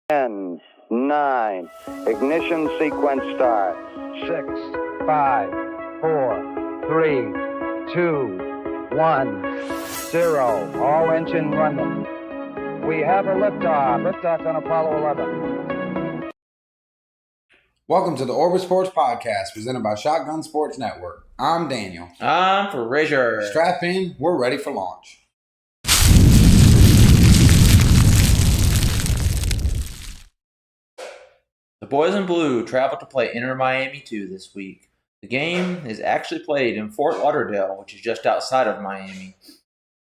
10, 9, ignition sequence start. 6, 5, 4, 3, 2, 1, 0. All engine running. We have a liftoff. Liftoff on Apollo 11. Welcome to the Orbit Sports Podcast, presented by Shotgun Sports Network. I'm Daniel. I'm Frazier. Strap in, we're ready for launch. The boys in blue travel to play Inter Miami 2 this week. The game is actually played in Fort Lauderdale, which is just outside of Miami.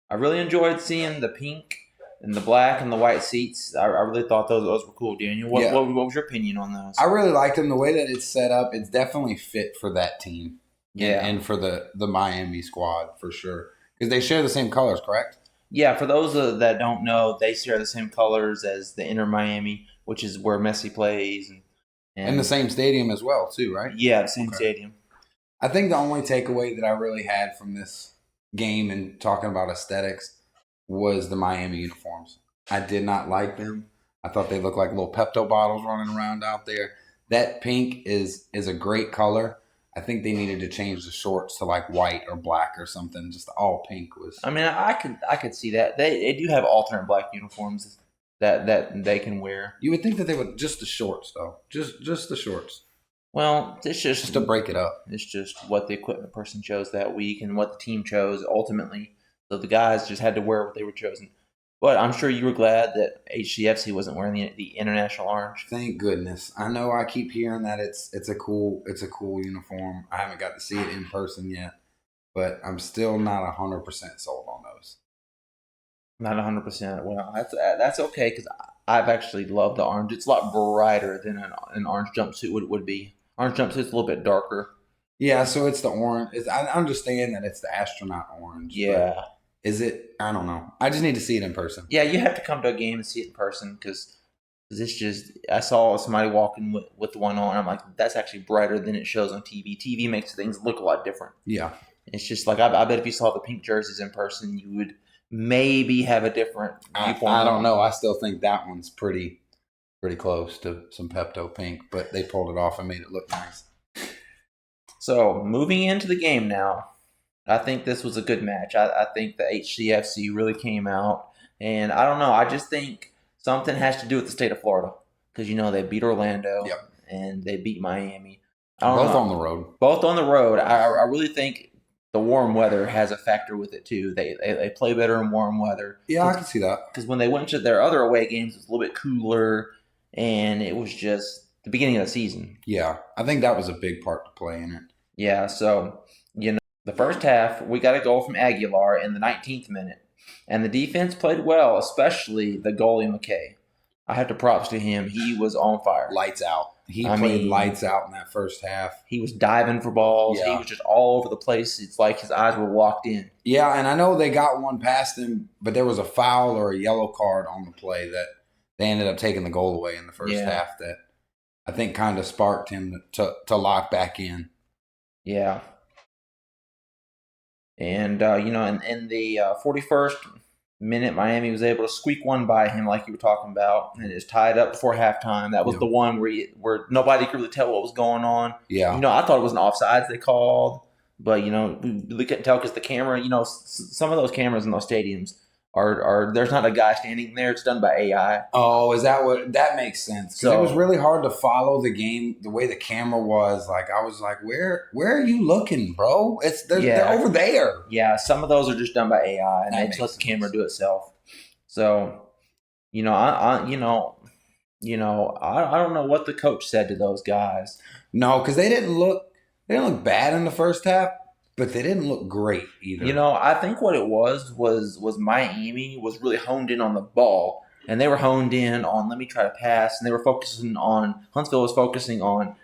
I really enjoyed seeing the pink and the black and the white seats. I really thought those were cool, Daniel. What was your opinion on those? I really liked them. The way that it's set up, it's definitely fit for that team. Yeah. And for the Miami squad, for sure. Because they share the same colors, correct? Yeah, for those that don't know, they share the same colors as the Inter Miami, which is where Messi plays. And the same stadium as well, too, right? Yeah, the same stadium. I think the only takeaway that I really had from this game and talking about aesthetics was the Miami uniforms. I did not like them. I thought they looked like little Pepto bottles running around out there. That pink is a great color. I think they needed to change the shorts to like white or black or something. Just all pink was. I mean, I could see that. They do have alternate black uniforms that they can wear. You would think that they would just the shorts though, just the shorts. Well, it's just to break it up. It's just what the equipment person chose that week and what the team chose ultimately. So the guys just had to wear what they were chosen. But I'm sure you were glad that HCFC wasn't wearing the international orange. Thank goodness. I know I keep hearing that it's a cool uniform. I haven't got to see it in person yet, but I'm still not 100% sold on those. Not 100%. Well, that's okay because I've actually loved the orange. It's a lot brighter than an orange jumpsuit would be. Orange jumpsuit's a little bit darker. Yeah, so it's the orange. I understand that it's the astronaut orange. Yeah. Is it? I don't know. I just need to see it in person. Yeah, you have to come to a game and see it in person because it's just. I saw somebody walking with one on. I'm like, that's actually brighter than it shows on TV. TV makes things look a lot different. Yeah. It's just like I bet if you saw the pink jerseys in person, you would maybe have a different viewpoint. I don't know. I still think that one's pretty close to some Pepto pink, but they pulled it off and made it look nice. So moving into the game now. I think this was a good match. I think the HCFC really came out. And I don't know. I just think something has to do with the state of Florida. Because, they beat Orlando. Yep. And they beat Miami. Both on the road. Both on the road. I really think the warm weather has a factor with it, too. They play better in warm weather. Yeah, I can see that. Because when they went to their other away games, it was a little bit cooler. And it was just the beginning of the season. Yeah. I think that was a big part to play in it. Yeah, so, the first half, we got a goal from Aguilar in the 19th minute. And the defense played well, especially the goalie McKay. I have to props to him. He was on fire. Lights out. He played lights out in that first half. He was diving for balls. Yeah. He was just all over the place. It's like his eyes were locked in. Yeah, and I know they got one past him, but there was a foul or a yellow card on the play that they ended up taking the goal away in the first half that I think kind of sparked him to lock back in. Yeah. And, in the 41st minute, Miami was able to squeak one by him like you were talking about, and it's tied up before halftime. That was the one where nobody could really tell what was going on. Yeah. I thought it was an offsides they called, but, we really couldn't tell because the camera, some of those cameras in those stadiums are there's not a guy standing there. It's done by AI. Oh, is that what – that makes sense. Because it was really hard to follow the game the way the camera was. Like, I was like, where are you looking, bro? They're over there. Yeah, some of those are just done by AI, and they just let the camera do itself. So, I don't know what the coach said to those guys. No, because they didn't look bad in the first half. But they didn't look great either. I think what it was Miami was really honed in on the ball. And they were honed in on, let me try to pass. And they were Huntsville was focusing on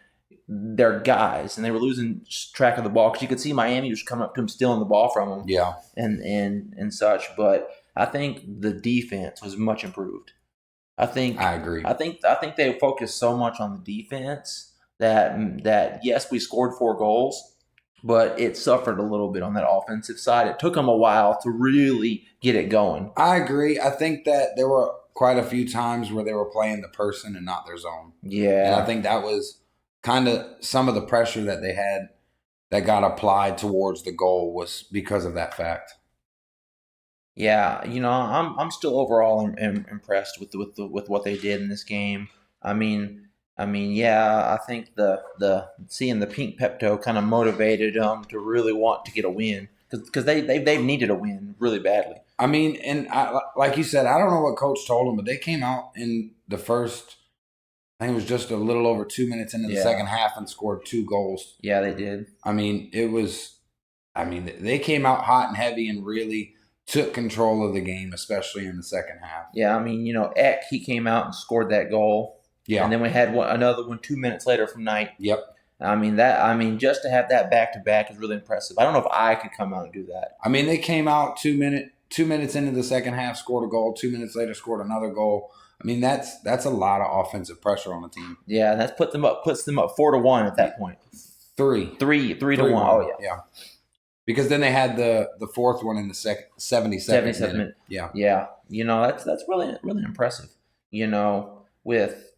their guys. And they were losing track of the ball. Because you could see Miami was coming up to them, stealing the ball from them. Yeah. And such. But I think the defense was much improved. I agree. I think they focused so much on the defense that yes, we scored 4 goals. But it suffered a little bit on that offensive side. It took them a while to really get it going. I agree. I think that there were quite a few times where they were playing the person and not their zone. Yeah. And I think that was kind of some of the pressure that they had that got applied towards the goal was because of that fact. Yeah, I'm still overall impressed with what they did in this game. I mean, yeah, I think the seeing the pink Pepto kind of motivated them to really want to get a win because they've needed a win really badly. I mean, and like you said, I don't know what coach told them, but they came out in the first, I think it was just a little over 2 minutes into the second half and scored 2 goals. Yeah, they did. I mean, they came out hot and heavy and really took control of the game, especially in the second half. Yeah, I mean, Eck, he came out and scored that goal. Yeah. And then we had another one 2 minutes later from Knight. Yep. I mean, just to have that back to back is really impressive. I don't know if I could come out and do that. I mean, they came out 2 minutes into the second half, scored a goal. 2 minutes later, scored another goal. I mean, that's a lot of offensive pressure on the team. Yeah, and that puts them up 4-1 at that point. 3 to 1. Oh yeah. Yeah. Because then they had the fourth one in the 77th minute. Yeah. Yeah. That's really really impressive.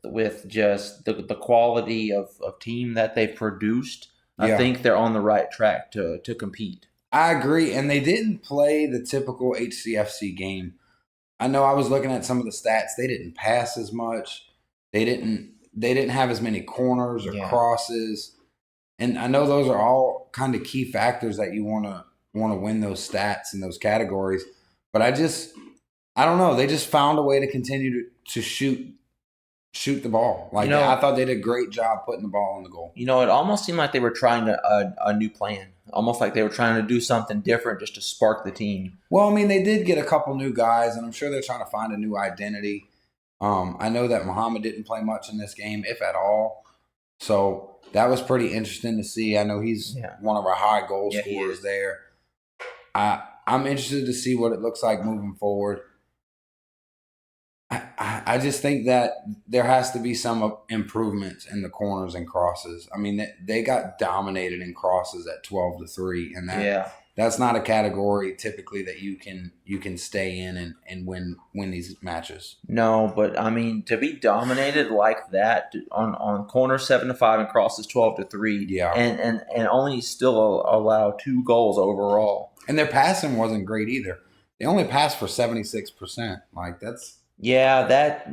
With just the quality of team that they produced, I think they're on the right track to compete. I agree, and they didn't play the typical HCFC game. I know I was looking at some of the stats. They didn't pass as much. They didn't have as many corners or crosses. And I know those are all kind of key factors that you want to win those stats in those categories. But I don't know. They just found a way to continue to shoot the ball. I thought they did a great job putting the ball on the goal. It almost seemed like they were trying a new plan. Almost like they were trying to do something different just to spark the team. Well, I mean, they did get a couple new guys, and I'm sure they're trying to find a new identity. I know that Muhammad didn't play much in this game, if at all. So that was pretty interesting to see. I know he's one of our high goal scorers there. I'm interested to see what it looks like moving forward. I just think that there has to be some improvements in the corners and crosses. I mean, they got dominated in crosses at 12-3, and that's not a category typically that you can stay in and win these matches. No, but I mean, to be dominated like that on corners 7-5 and crosses 12-3, and only still allow 2 goals overall. And their passing wasn't great either. They only passed for 76%.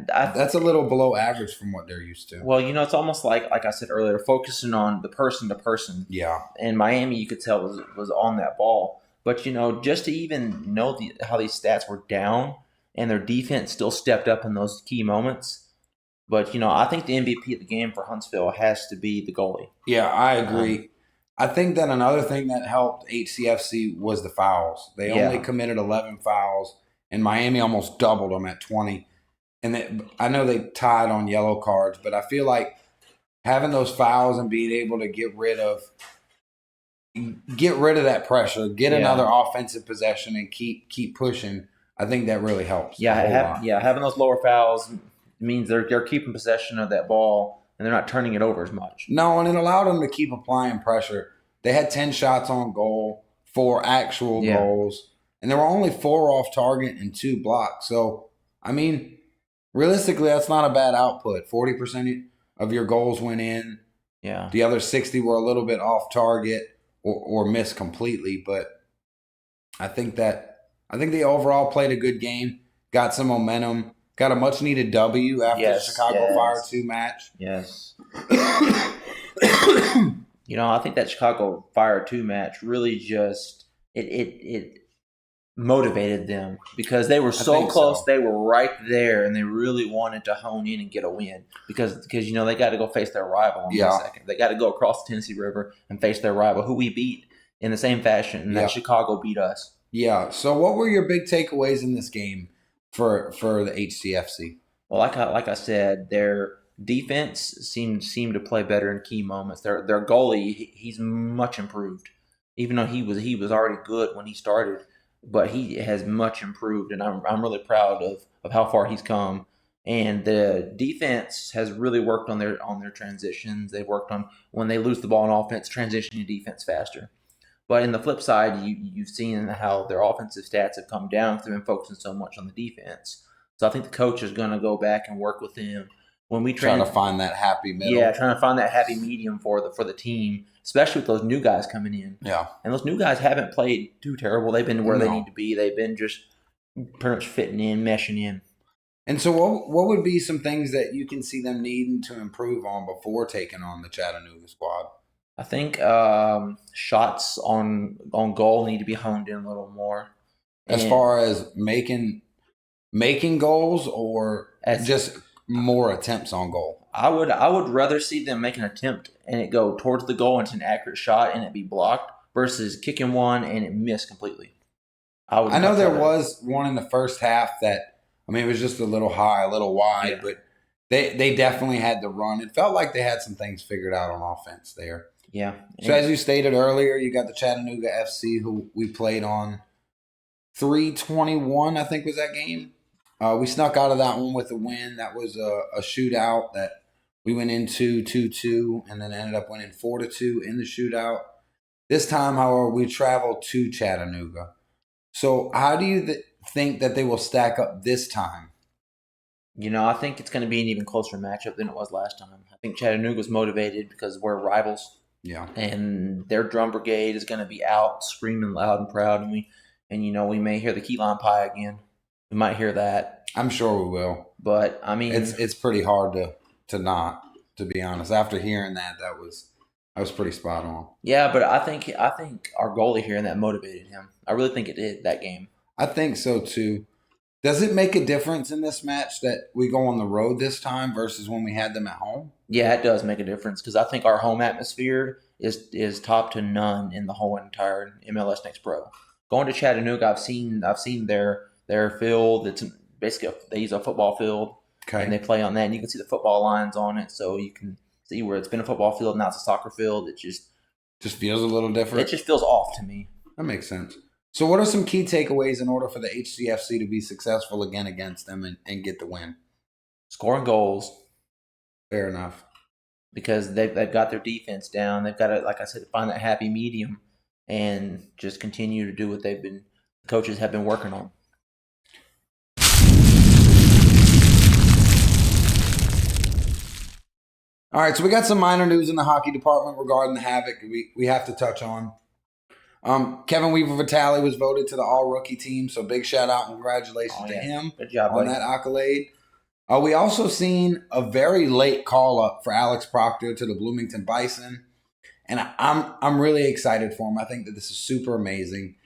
That's a little below average from what they're used to. Well, it's almost like I said earlier, focusing on the person to person. Yeah. And Miami, you could tell was on that ball. But just to even know how these stats were down and their defense still stepped up in those key moments. But I think the MVP of the game for Huntsville has to be the goalie. Yeah, I agree. I think that another thing that helped HCFC was the fouls. They only committed 11 fouls. And Miami almost doubled them at 20. And I know they tied on yellow cards, but I feel like having those fouls and being able to get rid of that pressure, get another offensive possession, and keep pushing, I think that really helps. Having those lower fouls means they're keeping possession of that ball and they're not turning it over as much. No, and it allowed them to keep applying pressure. They had 10 shots on goal, 4 actual goals. And there were only 4 off target and 2 blocked. So, I mean, realistically, that's not a bad output. 40% of your goals went in. Yeah. The other 60 were a little bit off target or missed completely. But I think they overall played a good game, got some momentum, got a much-needed W after the Chicago Fire 2 match. Yes. I think that Chicago Fire 2 match really just it motivated them because they were so close. They were right there, and they really wanted to hone in and get a win because they got to go face their rival in a second. They got to go across the Tennessee River and face their rival, who we beat in the same fashion that Chicago beat us. Yeah. So, what were your big takeaways in this game for the HCFC? Well, like I said, their defense seemed to play better in key moments. Their goalie, he's much improved, even though he was already good when he started. But he has much improved, and I'm really proud of how far he's come. And the defense has really worked on their transitions. They've worked on when they lose the ball in offense, transitioning to defense faster. But in the flip side, you've seen how their offensive stats have come down because they've been focusing so much on the defense. So I think the coach is going to go back and work with him when we Trying to find that happy middle. Yeah, trying to find that happy medium for the team, especially with those new guys coming in. Yeah. And those new guys haven't played too terrible. They've been where they need to be. They've been just pretty much fitting in, meshing in. And so what would be some things that you can see them needing to improve on before taking on the Chattanooga squad? I think shots on goal need to be honed in a little more. As far as making goals or just more attempts on goal? I would rather see them make an attempt and it go towards the goal and it's an accurate shot and it be blocked versus kicking one and it miss completely. I know there was one in the first half that, I mean, it was just a little high, a little wide, but they definitely had to run. It felt like they had some things figured out on offense there. Yeah. So as you stated earlier, you got the Chattanooga FC who we played on 3/21, I think was that game. We snuck out of that one with a win. That was a shootout that we went into 2-2 and then ended up winning 4-2 in the shootout. This time, however, we traveled to Chattanooga. So how do you think that they will stack up this time? I think it's going to be an even closer matchup than it was last time. I think Chattanooga's motivated because we're rivals. Yeah. And their drum brigade is going to be out screaming loud and proud. And we may hear the key lime pie again. We might hear that. I'm sure we will. But, I mean... It's pretty hard to not, to be honest. After hearing that was pretty spot on. Yeah, but I think our goalie here and that motivated him. I really think it did, that game. I think so, too. Does it make a difference in this match that we go on the road this time versus when we had them at home? Yeah, it does make a difference because I think our home atmosphere is top to none in the whole entire MLS Next Pro. Going to Chattanooga, I've seen their field. It's basically they use a football field, and they play on that, and you can see the football lines on it, so you can see where it's been a football field, now it's a soccer field. It just feels a little different. It just feels off to me. That makes sense. So what are some key takeaways in order for the HCFC to be successful again against them and get the win? Scoring goals. Fair enough. Because they've got their defense down. They've got to, like I said, find that happy medium and just continue to do what the coaches have been working on. All right, so we got some minor news in the hockey department regarding the Havoc we have to touch on. Kevin Weaver-Vitale was voted to the All-Rookie team, so big shout-out and congratulations to him. Good job, on that accolade. We also seen a very late call-up for Alex Proctor to the Bloomington Bison, and I'm really excited for him. I think that this is super amazing.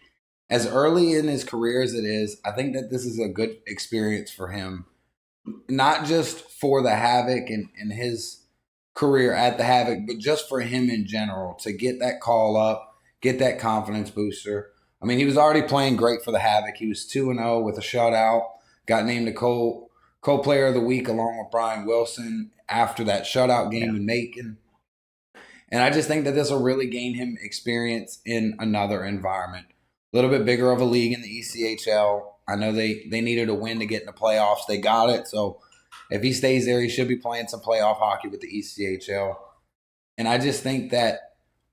As early in his career as it is, I think that this is a good experience for him, not just for the Havoc and his career at the Havoc, but just for him in general, to get that call-up, get that confidence booster. I mean, he was already playing great for the Havoc. He was 2-0 with a shutout, got named a co-player of the week along with Brian Wilson after that shutout game in Macon. And I just think that this will really gain him experience in another environment. A little bit bigger of a league in the ECHL. I know they needed a win to get in the playoffs. They got it. So if he stays there, he should be playing some playoff hockey with the ECHL. And I just think that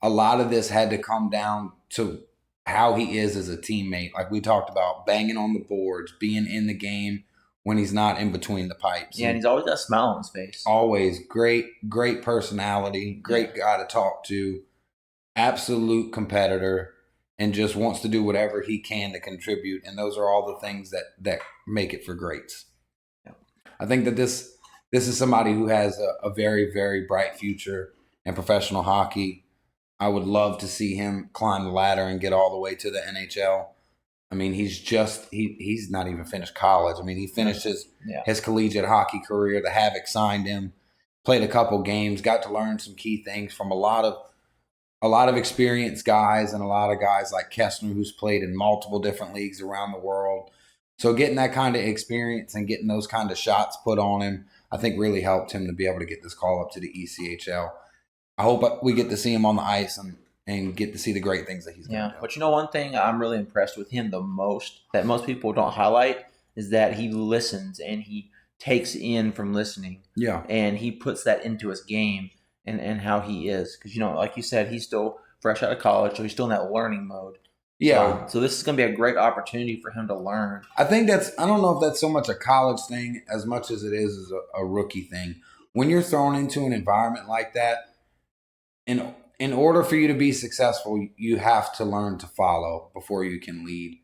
a lot of this had to come down to how he is as a teammate. Like we talked about, banging on the boards, being in the game when he's not in between the pipes. Yeah, and he's always got a smile on his face. Always. Great personality, great guy to talk to, absolute competitor, and just wants to do whatever he can to contribute. And those are all the things that make it for greats. Yeah. I think that this is somebody who has a very, very bright future in professional hockey. I would love to see him climb the ladder and get all the way to the NHL. I mean, he's not even finished college. I mean, he finished his collegiate hockey career. The Havoc signed him, played a couple games, got to learn some key things from a lot of experienced guys and a lot of guys like Kessner, who's played in multiple different leagues around the world. So getting that kind of experience and getting those kind of shots put on him, I think really helped him to be able to get this call up to the ECHL. I hope we get to see him on the ice and get to see the great things that he's going to do. But one thing I'm really impressed with him the most that most people don't highlight is that he listens and he takes in from listening. Yeah. And he puts that into his game and how he is. Because, like you said, he's still fresh out of college, so he's still in that learning mode. Yeah. So this is going to be a great opportunity for him to learn. I think I don't know if that's so much a college thing as much as it is a rookie thing. When you're thrown into an environment like that, in order for you to be successful, you have to learn to follow before you can lead.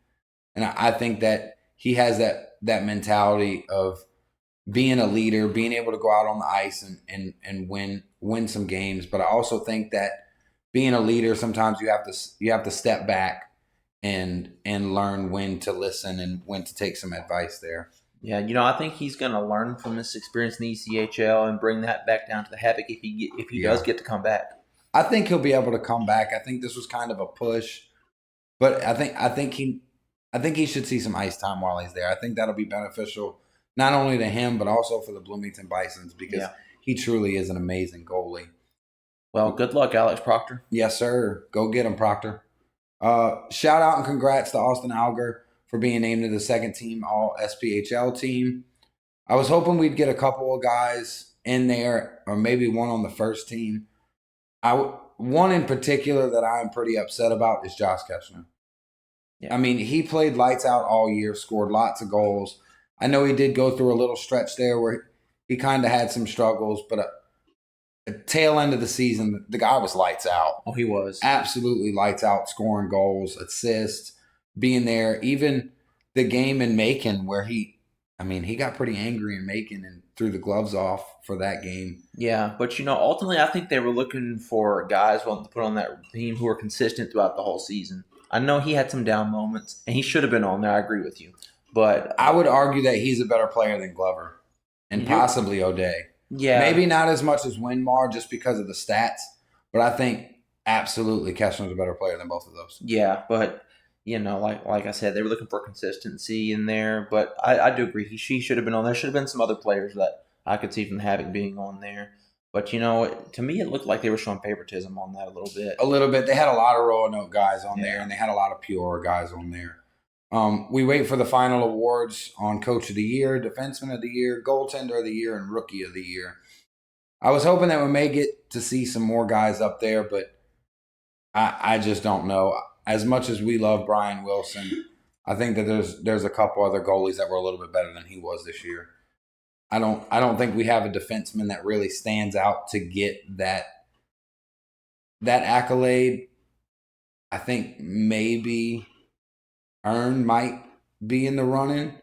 And I think that he has that mentality of being a leader, being able to go out on the ice and win some games. But I also think that being a leader, sometimes you have to step back and learn when to listen and when to take some advice there. Yeah, I think he's going to learn from this experience in the ECHL and bring that back down to the Havoc if he does get to come back. I think he'll be able to come back. I think this was kind of a push, but I think he should see some ice time while he's there. I think that'll be beneficial not only to him but also for the Bloomington Bisons because he truly is an amazing goalie. Well, good luck, Alex Proctor. Yes, sir. Go get him, Proctor. Shout out and congrats to Austin Alger for being named to the second team All SPHL team. I was hoping we'd get a couple of guys in there, or maybe one on the first team. One in particular that I'm pretty upset about is Josh Keshner. Yeah. I mean, he played lights out all year, scored lots of goals. I know he did go through a little stretch there where he kind of had some struggles, but at tail end of the season, the guy was lights out. Oh, he was. Absolutely lights out, scoring goals, assists, being there. Even the game in Macon where he got pretty angry in Macon and threw the gloves off for that game. Yeah, but ultimately I think they were looking for guys wanting to put on that team who were consistent throughout the whole season. I know he had some down moments, and he should have been on there. I agree with you. But I would argue that he's a better player than Glover and possibly O'Day. Yeah. Maybe not as much as Winmar just because of the stats, but I think absolutely Keshner's a better player than both of those. Yeah, but like I said, they were looking for consistency in there. But I do agree. He should have been on there. Should have been some other players that I could see from Havoc being on there. But, to me, it looked like they were showing favoritism on that a little bit. A little bit. They had a lot of Roanoke guys on there, and they had a lot of Peoria guys on there. We wait for the final awards on Coach of the Year, Defenseman of the Year, Goaltender of the Year, and Rookie of the Year. I was hoping that we may get to see some more guys up there, but I just don't know. As much as we love Brian Wilson, I think that there's a couple other goalies that were a little bit better than he was this year. I don't think we have a defenseman that really stands out to get that accolade. I think maybe Earn might be in the running,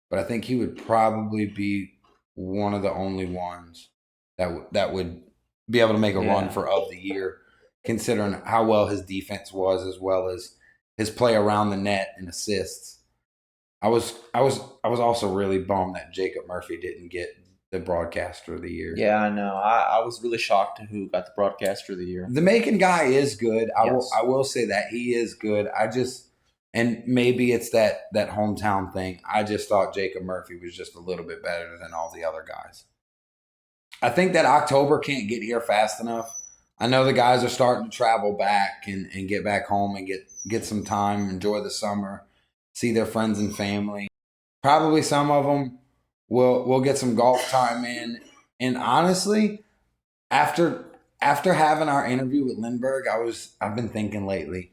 but I think he would probably be one of the only ones that would be able to make a run for of the year, considering how well his defense was as well as his play around the net and assists. I was also really bummed that Jacob Murphy didn't get the Broadcaster of the Year. Yeah, I know. I was really shocked to who got the Broadcaster of the Year. The Macon guy is good. I will say that he is good. And maybe it's that hometown thing. I just thought Jacob Murphy was just a little bit better than all the other guys. I think that October can't get here fast enough. I know the guys are starting to travel back and get back home and get some time, enjoy the summer, see their friends and family. Probably some of them will get some golf time in. And honestly, after having our interview with Lindbergh, I've been thinking lately,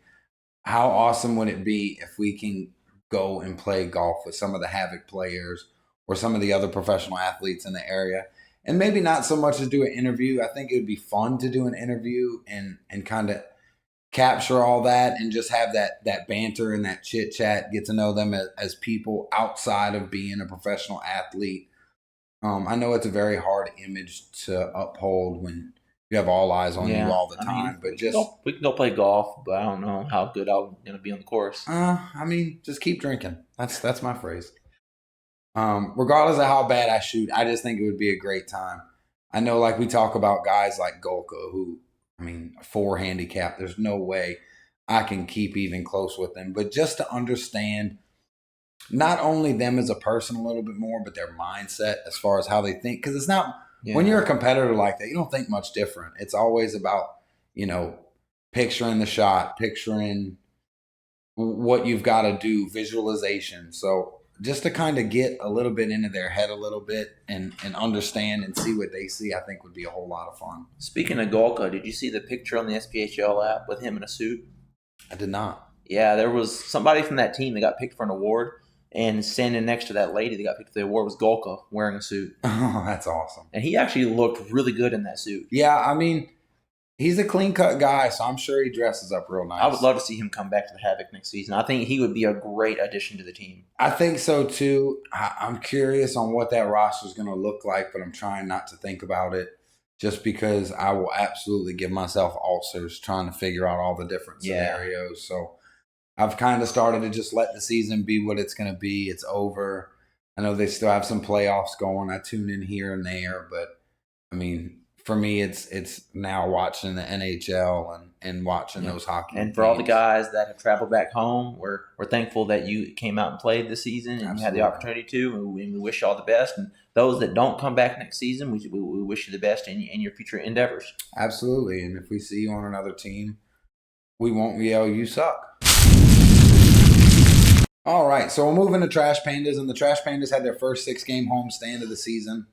how awesome would it be if we can go and play golf with some of the Havoc players or some of the other professional athletes in the area? And maybe not so much as do an interview. I think it would be fun to do an interview and kind of capture all that and just have that banter and that chit chat, get to know them as people outside of being a professional athlete. I know it's a very hard image to uphold when you have all eyes on you all the time. But we can go play golf, but I don't know how good I'm going to be on the course. Just keep drinking. That's my phrase. Regardless of how bad I shoot, I just think it would be a great time. I know, like we talk about guys like Golka, who, 4 handicap. There's no way I can keep even close with them. But just to understand not only them as a person a little bit more, but their mindset as far as how they think. Because it's not when you're a competitor like that, you don't think much different. It's always about, picturing the shot, picturing what you've got to do, visualization. So just to kind of get a little bit into their head a little bit and understand and see what they see, I think would be a whole lot of fun. Speaking of Golka, did you see the picture on the SPHL app with him in a suit? I did not. Yeah, there was somebody from that team that got picked for an award, and standing next to that lady that got picked for the award was Golka wearing a suit. Oh, that's awesome. And he actually looked really good in that suit. Yeah, I mean, he's a clean-cut guy, so I'm sure he dresses up real nice. I would love to see him come back to the Havoc next season. I think he would be a great addition to the team. I think so, too. I'm curious on what that roster is going to look like, but I'm trying not to think about it just because I will absolutely give myself ulcers trying to figure out all the different scenarios. So I've kind of started to just let the season be what it's going to be. It's over. I know they still have some playoffs going. I tune in here and there, but I mean, for me, it's now watching the NHL and watching those hockey And for all the guys that have traveled back home, we're thankful that you came out and played this season and you had the opportunity to, and we wish you all the best. And those that don't come back next season, we wish you the best in your future endeavors. Absolutely. And if we see you on another team, we won't yell, "You suck." All right, so we'll move into Trash Pandas, and the Trash Pandas had their first 6-game homestand of the season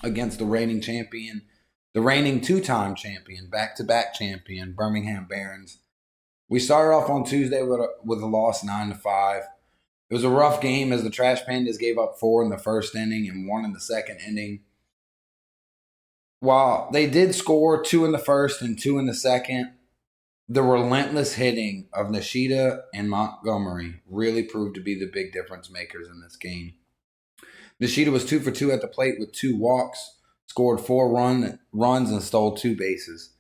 against the reigning champion, the reigning 2-time champion, back-to-back champion, Birmingham Barons. We started off on Tuesday with a loss 9-5. It was a rough game as the Trash Pandas gave up 4 in the first inning and 1 in the second inning. While they did score 2 in the first and 2 in the second, the relentless hitting of Nishida and Montgomery really proved to be the big difference makers in this game. Nishida was 2 for 2 at the plate with 2 walks, scored 4 runs, and stole 2 bases.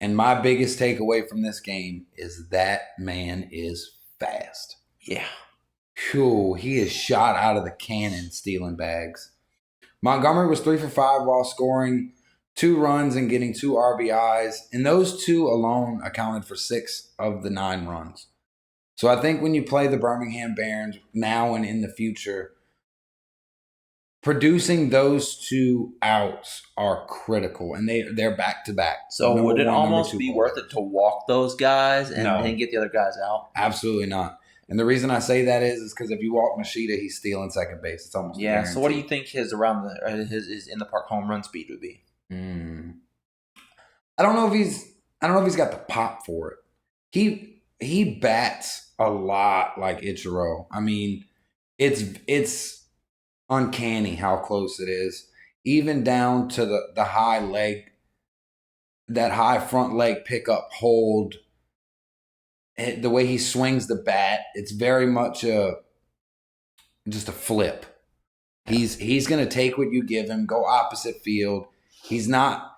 And my biggest takeaway from this game is that man is fast. Yeah. Phew, he is shot out of the cannon stealing bags. Montgomery was 3 for 5 while scoring 2 runs and getting 2 RBIs, and those 2 alone accounted for 6 of the 9 runs. So I think when you play the Birmingham Barons now and in the future, producing those 2 outs are critical, and they're back-to-back. So would it almost be worth it to walk those guys and get the other guys out? Absolutely not. And the reason I say that is because if you walk Nishida, he's stealing second base. It's almost guaranteed. So what do you think his in the park home run speed would be? I don't know if he's got the pop for it. He bats a lot like Ichiro. I mean, it's uncanny how close it is, even down to the high leg, that high front leg pickup hold. The way he swings the bat, it's very much just a flip. He's going to take what you give him, go opposite field. He's not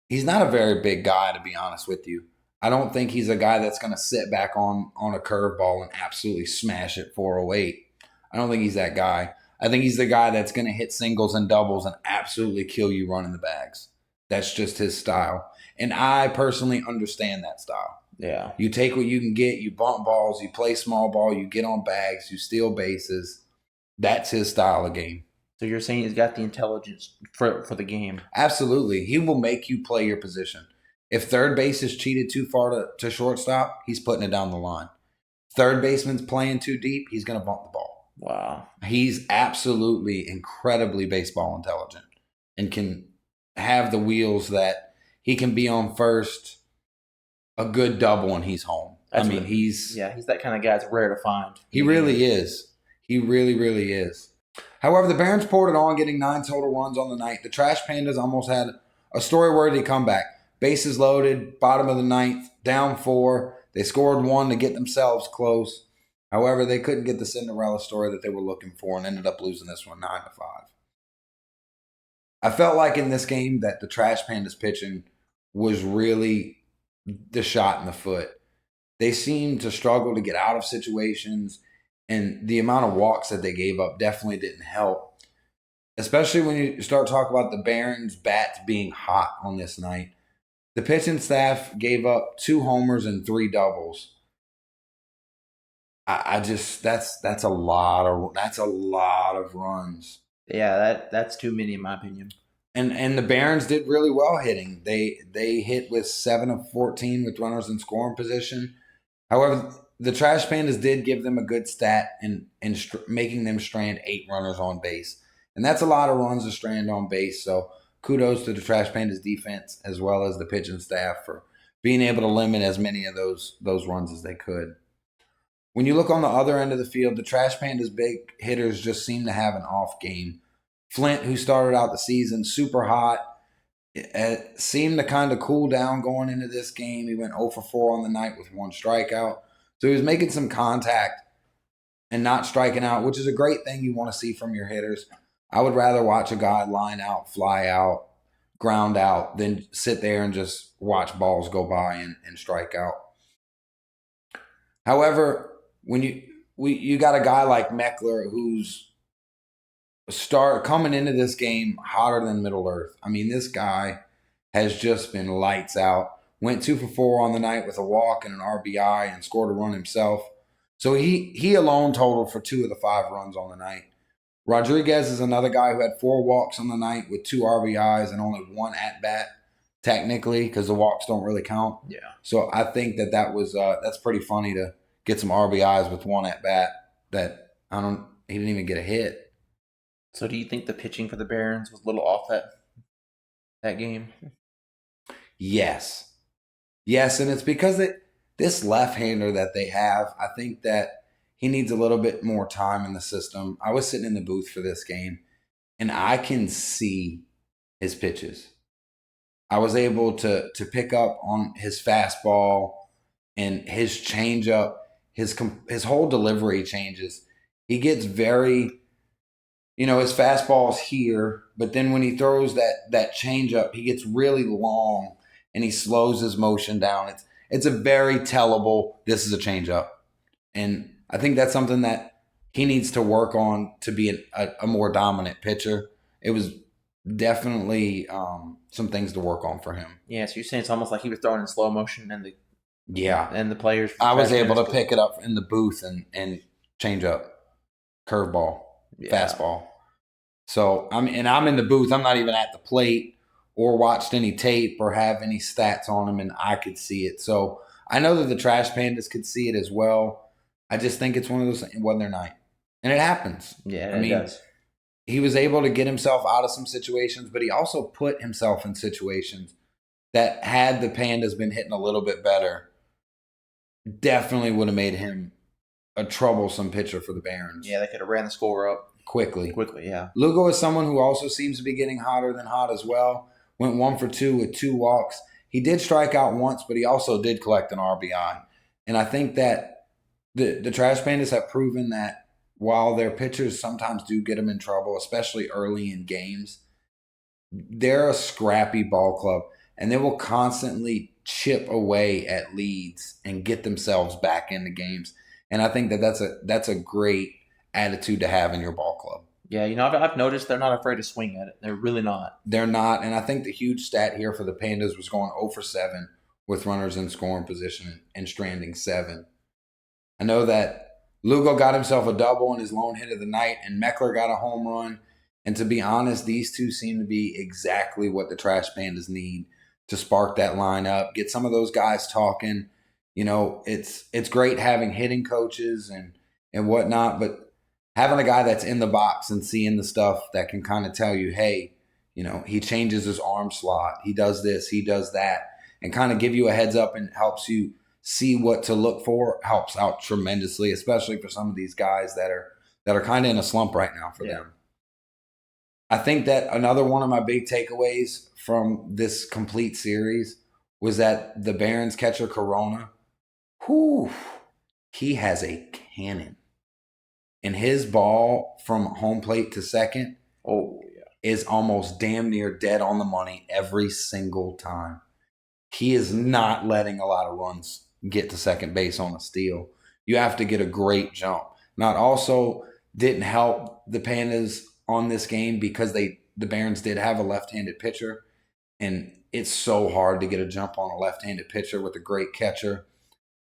a very big guy, to be honest with you. I don't think he's a guy that's going to sit back on a curveball and absolutely smash it 408. I don't think he's that guy. I think he's the guy that's going to hit singles and doubles and absolutely kill you running the bags. That's just his style. And I personally understand that style. Yeah. You take what you can get, you bump balls, you play small ball, you get on bags, you steal bases. That's his style of game. So you're saying he's got the intelligence for the game? Absolutely. He will make you play your position. If third base is cheated too far to shortstop, he's putting it down the line. Third baseman's playing too deep, he's going to bump the ball. Wow. He's absolutely incredibly baseball intelligent and can have the wheels that he can be on first, a good double, and he's home. He's that kind of guy that's rare to find. He really is. He really, really is. However, the Barons poured it on, getting 9 total runs on the night. The Trash Pandas almost had a story-worthy comeback. Bases loaded, bottom of the ninth, down 4. They scored 1 to get themselves close. However, they couldn't get the Cinderella story that they were looking for and ended up losing this one 9-5. I felt like in this game that the Trash Pandas pitching was really the shot in the foot. They seemed to struggle to get out of situations, and the amount of walks that they gave up definitely didn't help, especially when you start talking about the Barons' bats being hot on this night. The pitching staff gave up 2 homers and 3 doubles. That's a lot of runs. Yeah, that's too many in my opinion. And the Barons did really well hitting. They hit with 7 of 14 with runners in scoring position. However, the Trash Pandas did give them a good stat in making them strand 8 runners on base. And that's a lot of runs to strand on base. So kudos to the Trash Pandas defense as well as the pitching staff for being able to limit as many of those runs as they could. when you look on the other end of the field, the Trash Pandas' big hitters just seem to have an off game. Flint, who started out the season super hot, seemed to kind of cool down going into this game. He went 0 for 4 on the night with 1 strikeout. So he was making some contact and not striking out, which is a great thing you want to see from your hitters. I would rather watch a guy line out, fly out, ground out than sit there and just watch balls go by and strike out. However, when you got a guy like Meckler who's coming into this game hotter than Middle Earth. I mean, this guy has just been lights out. Went 2 for 4 on the night with a walk and an RBI and scored a run himself. So he alone totaled for 2 of the 5 runs on the night. Rodriguez is another guy who had 4 walks on the night with 2 RBIs and only 1 at-bat, technically, because the walks don't really count. Yeah. So I think that's pretty funny to get some RBIs with 1 at-bat he didn't even get a hit. So do you think the pitching for the Barons was a little off that game? Yes. Yes, and it's because this left-hander that they have, I think that he needs a little bit more time in the system. I was sitting in the booth for this game, and I can see his pitches. I was able to pick up on his fastball and his changeup. His whole delivery changes. He gets very, his fastball's here, but then when he throws that changeup, he gets really long and he slows his motion down. It's a very tellable, this is a changeup. And I think that's something that he needs to work on to be a more dominant pitcher. It was definitely some things to work on for him. Yeah, so you're saying it's almost like he was throwing in slow motion and the players. I was able to pick it up in the booth and change up, curveball, fastball. So I'm in the booth. I'm not even at the plate or watched any tape or have any stats on him, and I could see it. So I know that the Trash Pandas could see it as well. I just think it's one of those things. It wasn't their night, and it happens. Yeah, it does. He was able to get himself out of some situations, but he also put himself in situations that, had the Pandas been hitting a little bit better, definitely would have made him a troublesome pitcher for the Barons. Yeah, they could have ran the score up quickly, yeah. Lugo is someone who also seems to be getting hotter than hot as well. Went 1 for 2 with 2 walks. He did strike out once, but he also did collect an RBI. And I think that the Trash Pandas have proven that while their pitchers sometimes do get them in trouble, especially early in games, they're a scrappy ball club, and they will constantly chip away at leads and get themselves back into games. And I think that that's a great attitude to have in your ball club. Yeah, I've noticed they're not afraid to swing at it. They're really not. They're not, and I think the huge stat here for the Pandas was going 0 for 7 with runners in scoring position and stranding 7. I know that Lugo got himself a double in his lone hit of the night, and Meckler got a home run. And to be honest, these two seem to be exactly what the Trash Pandas need to spark that lineup, get some of those guys talking. It's great having hitting coaches and whatnot, but having a guy that's in the box and seeing the stuff that can kind of tell you, hey, he changes his arm slot, he does this, he does that, and kind of give you a heads up and helps you see what to look for, helps out tremendously, especially for some of these guys that are kind of in a slump right now for them. I think that another one of my big takeaways from this complete series was that the Barons catcher Corona, he has a cannon. And his ball from home plate to second is almost damn near dead on the money every single time. He is not letting a lot of runs get to second base on a steal. You have to get a great jump. Now, it also didn't help the Pandas on this game because the Barons did have a left-handed pitcher, and it's so hard to get a jump on a left-handed pitcher with a great catcher.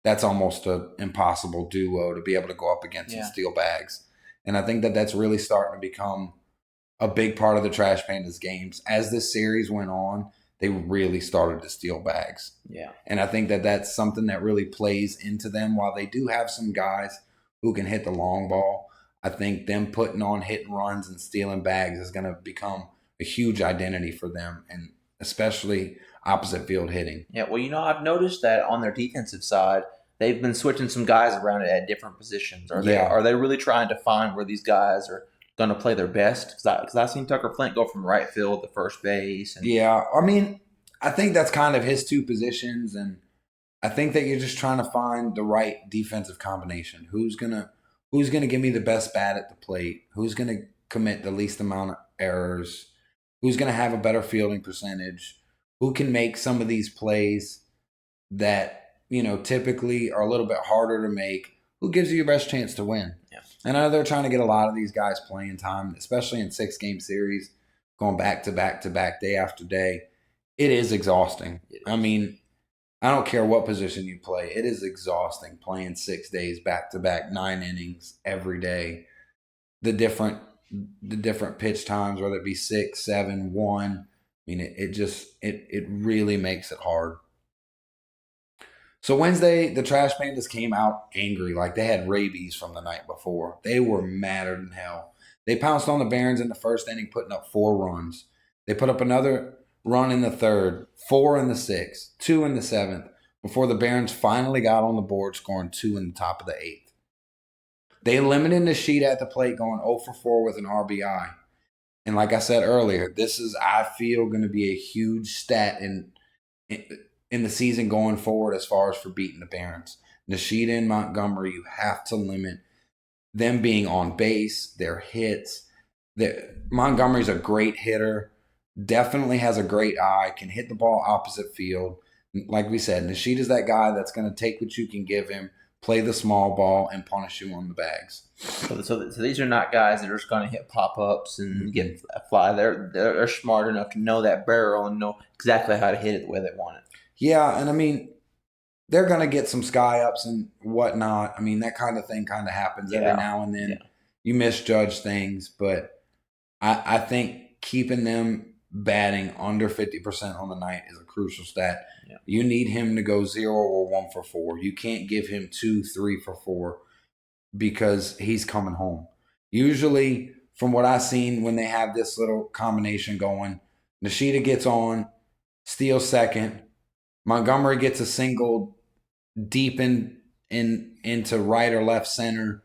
That's almost an impossible duo to be able to go up against and steal bags. And I think that that's really starting to become a big part of the Trash Pandas games. As this series went on, they really started to steal bags. Yeah. And I think that that's something that really plays into them. While they do have some guys who can hit the long ball, I think them putting on hit and runs and stealing bags is going to become a huge identity for them, and especially opposite field hitting. Yeah, well, I've noticed that on their defensive side, they've been switching some guys around at different positions. Are they really trying to find where these guys are going to play their best? Because I've seen Tucker Flint go from right field to first base. And Yeah, I mean, I think that's kind of his two positions, and I think that you're just trying to find the right defensive combination. Who's gonna give me the best bat at the plate? Who's gonna commit the least amount of errors? Who's gonna have a better fielding percentage? Who can make some of these plays that typically are a little bit harder to make? Who gives you your best chance to win? Yeah. And I know they're trying to get a lot of these guys playing time, especially in 6-game series, going back to back to back, day after day. It is exhausting. I mean, I don't care what position you play. It is exhausting playing 6 days back to back, 9 innings every day. The different pitch times, whether it be 6, 7, 1. I mean, it really makes it hard. So Wednesday, the Trash Pandas came out angry, like they had rabies from the night before. They were madder than hell. They pounced on the Barons in the first inning, putting up 4 runs. They put up another run in the third, 4 in the sixth, 2 in the seventh, before the Barons finally got on the board, scoring 2 in the top of the 8th. They eliminated Nishida at the plate, going 0 for 4 with an RBI. And like I said earlier, this is, I feel, going to be a huge stat in the season going forward as far as for beating the Barons. Nishida and Montgomery, you have to limit them being on base, their hits. Montgomery's a great hitter, definitely has a great eye, can hit the ball opposite field. Like we said, Nishida's that guy that's going to take what you can give him, play the small ball, and punish you on the bags. So these are not guys that are just going to hit pop-ups and get a fly. They're smart enough to know that barrel and know exactly how to hit it the way they want it. Yeah, and I mean, they're going to get some sky ups and whatnot. I mean, that kind of thing kind of happens every now and then. Yeah. You misjudge things, but I think keeping them batting under 50% on the night is a crucial stat. Yeah. You need him to go 0 or 1 for 4. You can't give him 2, 3 for 4 because he's coming home. Usually, from what I've seen, when they have this little combination going, Nishida gets on, steals second, Montgomery gets a single deep into right or left center.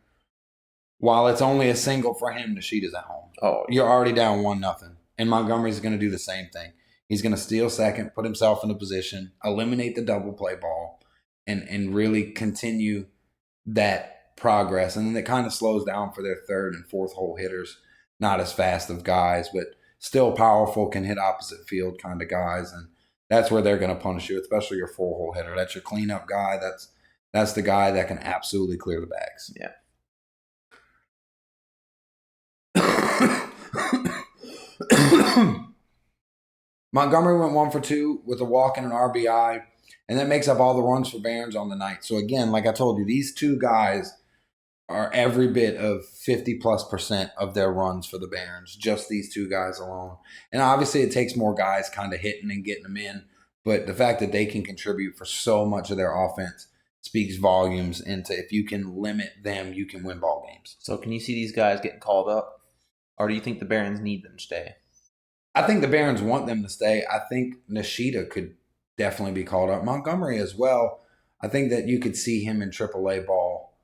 While it's only a single for him, Nishida's at home. Oh, you're already down 1-0. And Montgomery's going to do the same thing. He's going to steal second, put himself in a position, eliminate the double play ball, and really continue that progress. And then it kind of slows down for their third and fourth hole hitters. Not as fast of guys, but still powerful, can hit opposite field kind of guys. And that's where they're going to punish you, especially your 4-hole hitter. That's your cleanup guy. That's the guy that can absolutely clear the bags. Yeah. Montgomery went 1 for 2 with a walk and an RBI, and that makes up all the runs for Barons on the night. So again, like I told you, these two guys are every bit of 50+% of their runs for the Barons, just these two guys alone. And obviously it takes more guys kind of hitting and getting them in, but the fact that they can contribute for so much of their offense speaks volumes into if you can limit them, you can win ball games. So can you see these guys getting called up, or do you think the Barons need them to stay? I think the Barons want them to stay. I think Nishida could definitely be called up. Montgomery as well. I think that you could see him in AAA ball.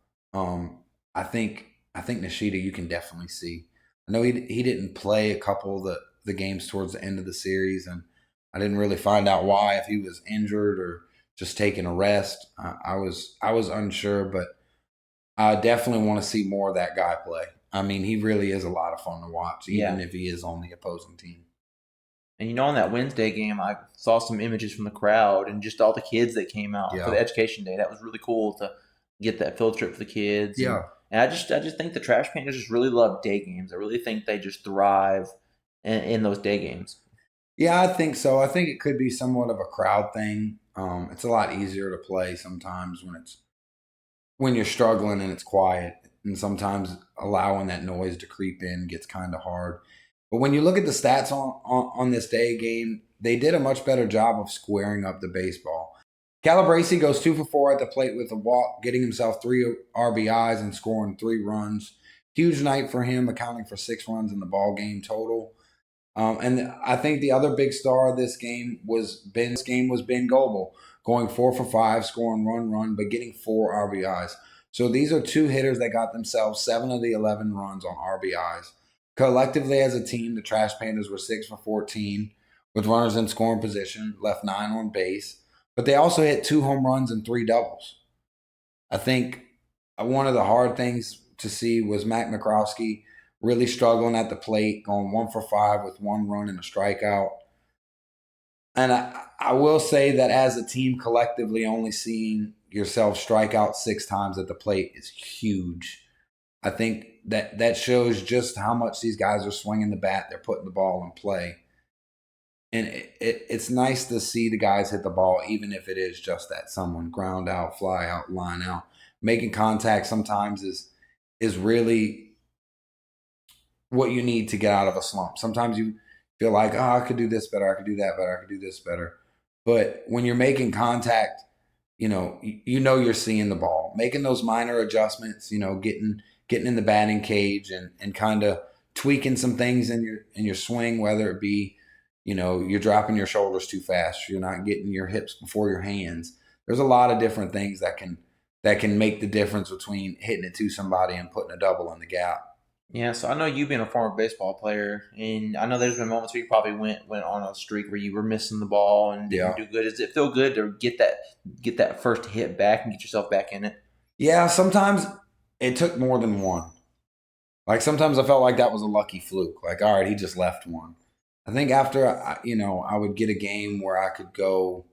I think Nishida you can definitely see. I know he didn't play a couple of the games towards the end of the series, and I didn't really find out why, if he was injured or just taking a rest. I was unsure, but I definitely want to see more of that guy play. I mean, he really is a lot of fun to watch, even if he is on the opposing team. And on that Wednesday game, I saw some images from the crowd and just all the kids that came out for the Education Day. That was really cool to get that field trip for the kids. Yeah. And I just think the Trash Pandas just really love day games. I really think they just thrive in those day games. Yeah, I think so. I think it could be somewhat of a crowd thing. It's a lot easier to play sometimes when you're struggling and it's quiet, and sometimes allowing that noise to creep in gets kind of hard. But when you look at the stats on this day game, they did a much better job of squaring up the baseball. Calabrese goes 2 for 4 at the plate with a walk, getting himself 3 RBIs and scoring 3 runs. Huge night for him, accounting for 6 runs in the ball game total. And I think the other big star of this game was Ben Goebel, going 4 for 5, scoring run, but getting 4 RBIs. So these are 2 hitters that got themselves 7 of the 11 runs on RBIs. Collectively as a team, the Trash Pandas were 6 for 14 with runners in scoring position, left 9 on base. But they also hit 2 home runs and 3 doubles. I think one of the hard things to see was Matt McCroskey really struggling at the plate, going 1 for 5 with 1 run and a strikeout. And I will say that as a team collectively, only seeing yourself strike out 6 times at the plate is huge. I think that shows just how much these guys are swinging the bat. They're putting the ball in play. And it's nice to see the guys hit the ball, even if it is just that someone ground out, fly out, line out. Making contact sometimes is really what you need to get out of a slump. Sometimes you feel like, I could do this better, I could do that better, I could do this better. But when you're making contact, you know you're seeing the ball. Making those minor adjustments, getting in the batting cage and kind of tweaking some things in your swing, whether it be, you're dropping your shoulders too fast, you're not getting your hips before your hands. There's a lot of different things that can make the difference between hitting it to somebody and putting a double in the gap. Yeah, so I know you being a former baseball player, and I know there's been moments where you probably went on a streak where you were missing the ball and didn't do good. Does it feel good to get that first hit back and get yourself back in it? Yeah, sometimes it took more than one. Like sometimes I felt like that was a lucky fluke. Like, all right, he just left one. I think after I would get a game where I could go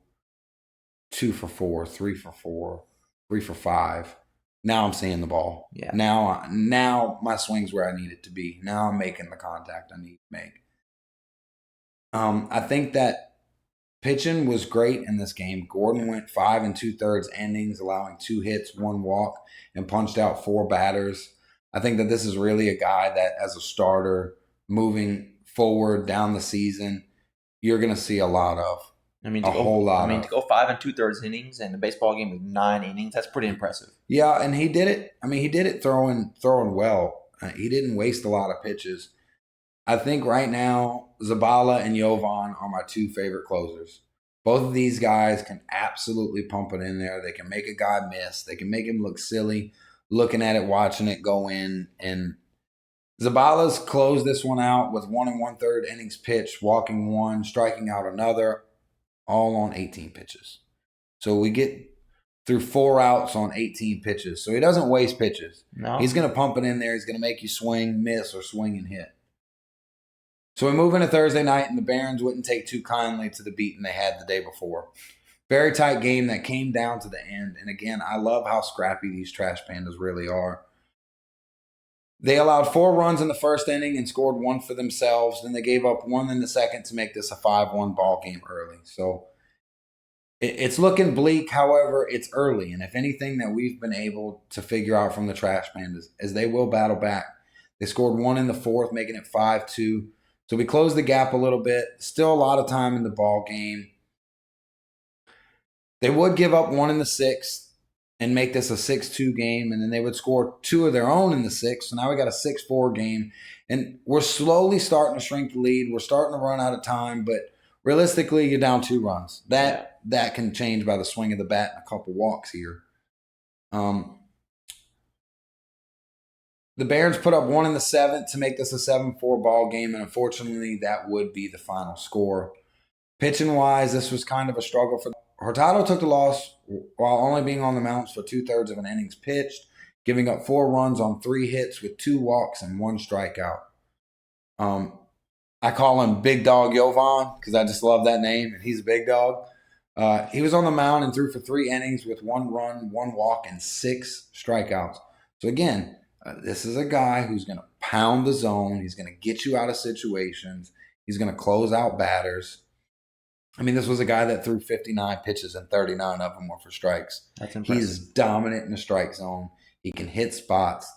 2 for 4, 3 for 4, 3 for 5. Now I'm seeing the ball. Yeah. Now my swing's where I need it to be. Now I'm making the contact I need to make. I think that pitching was great in this game. Gordon went 5 2/3 innings, allowing 2 hits, 1 walk, and punched out 4 batters. I think that this is really a guy that, as a starter, moving forward down the season, you're going to see a lot of. Whole lot. To go 5 2/3 innings and the baseball game with 9 innings, that's pretty impressive. Yeah, and he did it. He did it throwing well. He didn't waste a lot of pitches. I think right now, Zabala and Jovan are my 2 favorite closers. Both of these guys can absolutely pump it in there. They can make a guy miss. They can make him look silly, looking at it, watching it go in. And Zabala's closed this one out with 1 1/3 innings pitched, walking 1, striking out another, all on 18 pitches. So we get through 4 outs on 18 pitches. So he doesn't waste pitches. No. He's going to pump it in there. He's going to make you swing, miss, or swing and hit. So we move into Thursday night, and the Barons wouldn't take too kindly to the beating they had the day before. Very tight game that came down to the end. And again, I love how scrappy these Trash Pandas really are. They allowed 4 runs in the first inning and scored 1 for themselves. Then they gave up 1 in the second to make this a 5-1 ball game early. So it's looking bleak. However, it's early. And if anything that we've been able to figure out from the Trash Pandas is they will battle back. They scored 1 in the 4th, making it 5-2. So we closed the gap a little bit. Still a lot of time in the ball game. They would give up 1 in the 6th and make this a 6-2 game, and then they would score 2 of their own in the 6th. So now we got a 6-4 game, and we're slowly starting to shrink the lead. We're starting to run out of time, but realistically, you're down 2 runs. That can change by the swing of the bat and a couple walks here. The Barons put up 1 in the 7th to make this a 7-4 ball game, and unfortunately, that would be the final score. Pitching-wise, this was kind of a struggle for them. Hurtado took the loss while only being on the mound for 2/3 of an innings pitched, giving up 4 runs on 3 hits with 2 walks and 1 strikeout. I call him Big Dog Jovan because I just love that name, and he's a big dog. He was on the mound and threw for 3 innings with 1 run, 1 walk, and 6 strikeouts. So again, this is a guy who's going to pound the zone. He's going to get you out of situations. He's going to close out batters. This was a guy that threw 59 pitches and 39 of them were for strikes. That's impressive. He's dominant in the strike zone. He can hit spots.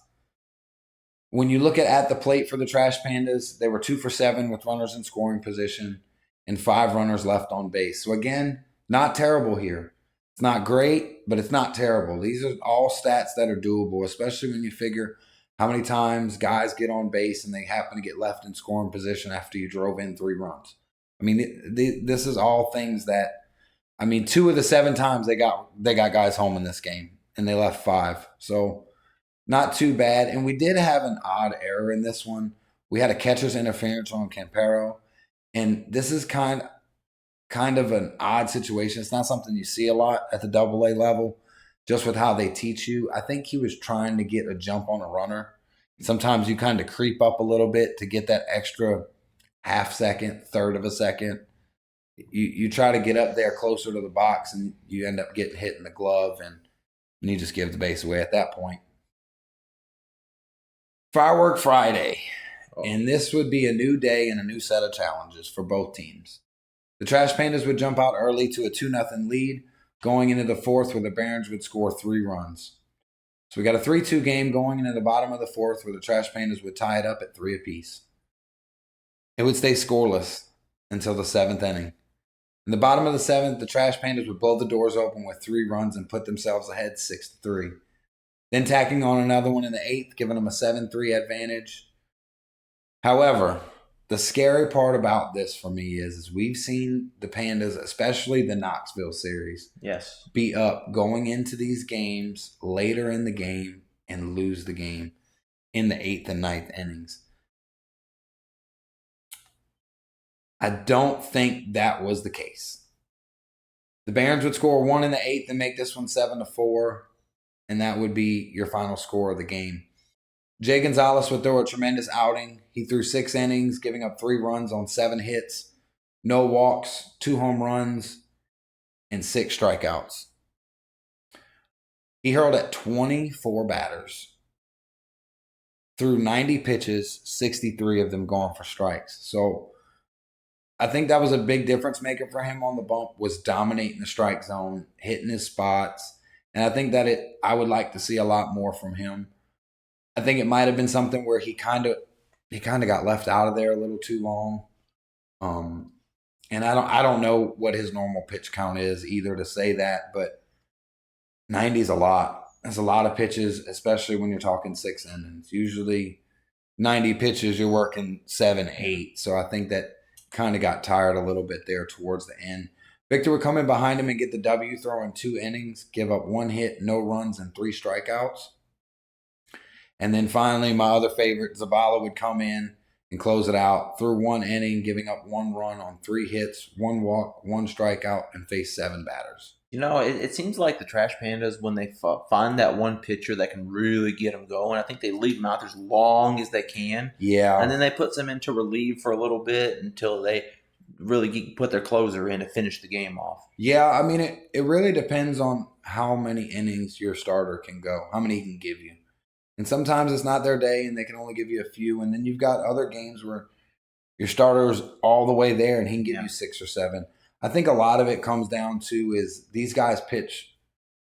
When you look at the plate for the Trash Pandas, they were 2 for 7 with runners in scoring position and 5 runners left on base. So again, not terrible here. It's not great, but it's not terrible. These are all stats that are doable, especially when you figure how many times guys get on base and they happen to get left in scoring position after you drove in 3 runs. This is all things that I mean, 2 of the 7 times they got guys home in this game, and they left 5. So not too bad. And we did have an odd error in this one. We had a catcher's interference on Campero, and this is kind of an odd situation. It's not something you see a lot at the Double A level, just with how they teach you. I think he was trying to get a jump on a runner. Sometimes you kind of creep up a little bit to get that extra half second, third of a second. You try to get up there closer to the box, and you end up getting hit in the glove, and you just give the base away at that point. Firework Friday. And this would be a new day and a new set of challenges for both teams. The Trash Pandas would jump out early to a 2-0 lead, going into the 4th where the Barons would score 3 runs. So we got a 3-2 game going into the bottom of the 4th where the Trash Pandas would tie it up at 3 apiece. It would stay scoreless until the 7th inning. In the bottom of the 7th, the Trash Pandas would blow the doors open with 3 runs and put themselves ahead 6-3. Then tacking on another one in the 8th, giving them a 7-3 advantage. However, the scary part about this for me is we've seen the Pandas, especially the Knoxville series, Yes. be up going into these games later in the game and lose the game in the 8th and 9th innings. I don't think that was the case. The Barons would score 1 in the 8th and make this one 7-4, and that would be your final score of the game. Jay Gonzalez would throw a tremendous outing. He threw 6 innings, giving up 3 runs on 7 hits, no walks, 2 home runs, and 6 strikeouts. He hurled at 24 batters, threw 90 pitches, 63 of them going for strikes. So I think that was a big difference maker for him on the bump, was dominating the strike zone, hitting his spots. And I think that I would like to see a lot more from him. I think it might have been something where he kind of got left out of there a little too long. And I don't know what his normal pitch count is either to say that, but 90 is a lot. That's a lot of pitches, especially when you're talking 6 innings. Usually 90 pitches, you're working 7, 8. So I think that kind of got tired a little bit there towards the end. Victor would come in behind him and get the W, throwing 2 innings, give up 1 hit, no runs, and 3 strikeouts. And then finally, my other favorite, Zabala, would come in and close it out, threw 1 inning, giving up 1 run on 3 hits, 1 walk, 1 strikeout, and faced 7 batters. You know, it seems like the Trash Pandas, when they find that one pitcher that can really get them going, I think they leave them out there as long as they can. Yeah. And then they put them into relief for a little bit until they really put their closer in to finish the game off. Yeah, I mean, it really depends on how many innings your starter can go, how many he can give you. And sometimes it's not their day and they can only give you a few. And then you've got other games where your starter's all the way there and he can give you 6 or 7. I think a lot of it comes down to is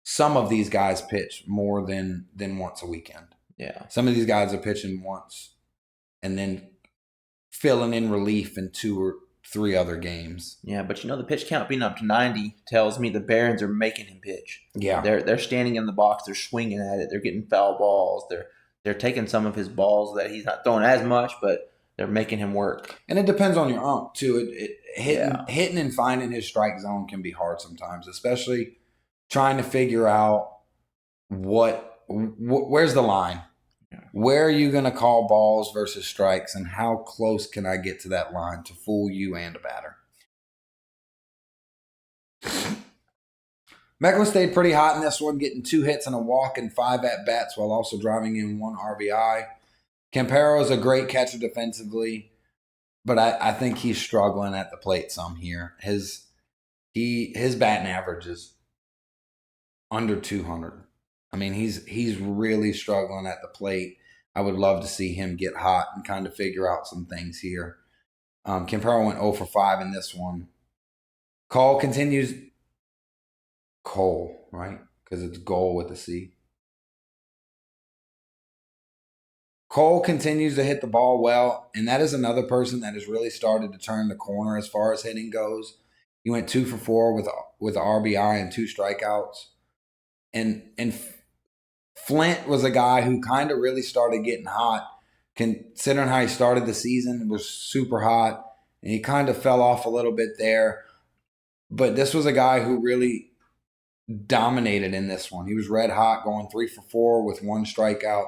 some of these guys pitch more than once a weekend. Yeah. Some of these guys are pitching once and then filling in relief in 2 or 3 other games. Yeah, but the pitch count being up to 90 tells me the Barons are making him pitch. Yeah. They're standing in the box, they're swinging at it, they're getting foul balls, they're taking some of his balls that he's not throwing as much, but they're making him work. And it depends on your ump too. Hitting and finding his strike zone can be hard sometimes, especially trying to figure out where's the line. Where are you going to call balls versus strikes, and how close can I get to that line to fool you and a batter? Meckler stayed pretty hot in this one, getting 2 hits and a walk and 5 at-bats while also driving in 1 RBI. Campero is a great catcher defensively, but I think he's struggling at the plate some here. His batting average is under 200. I mean, he's really struggling at the plate. I would love to see him get hot and kind of figure out some things here. Campero went 0 for 5 in this one. Cole, right? Because it's goal with a C. Cole continues to hit the ball well, and that is another person that has really started to turn the corner as far as hitting goes. He went 2 for 4 with an RBI and 2 strikeouts. And Flint was a guy who kind of really started getting hot, considering how he started the season. It was super hot, and he kind of fell off a little bit there. But this was a guy who really dominated in this one. He was red hot, going 3 for 4 with 1 strikeout,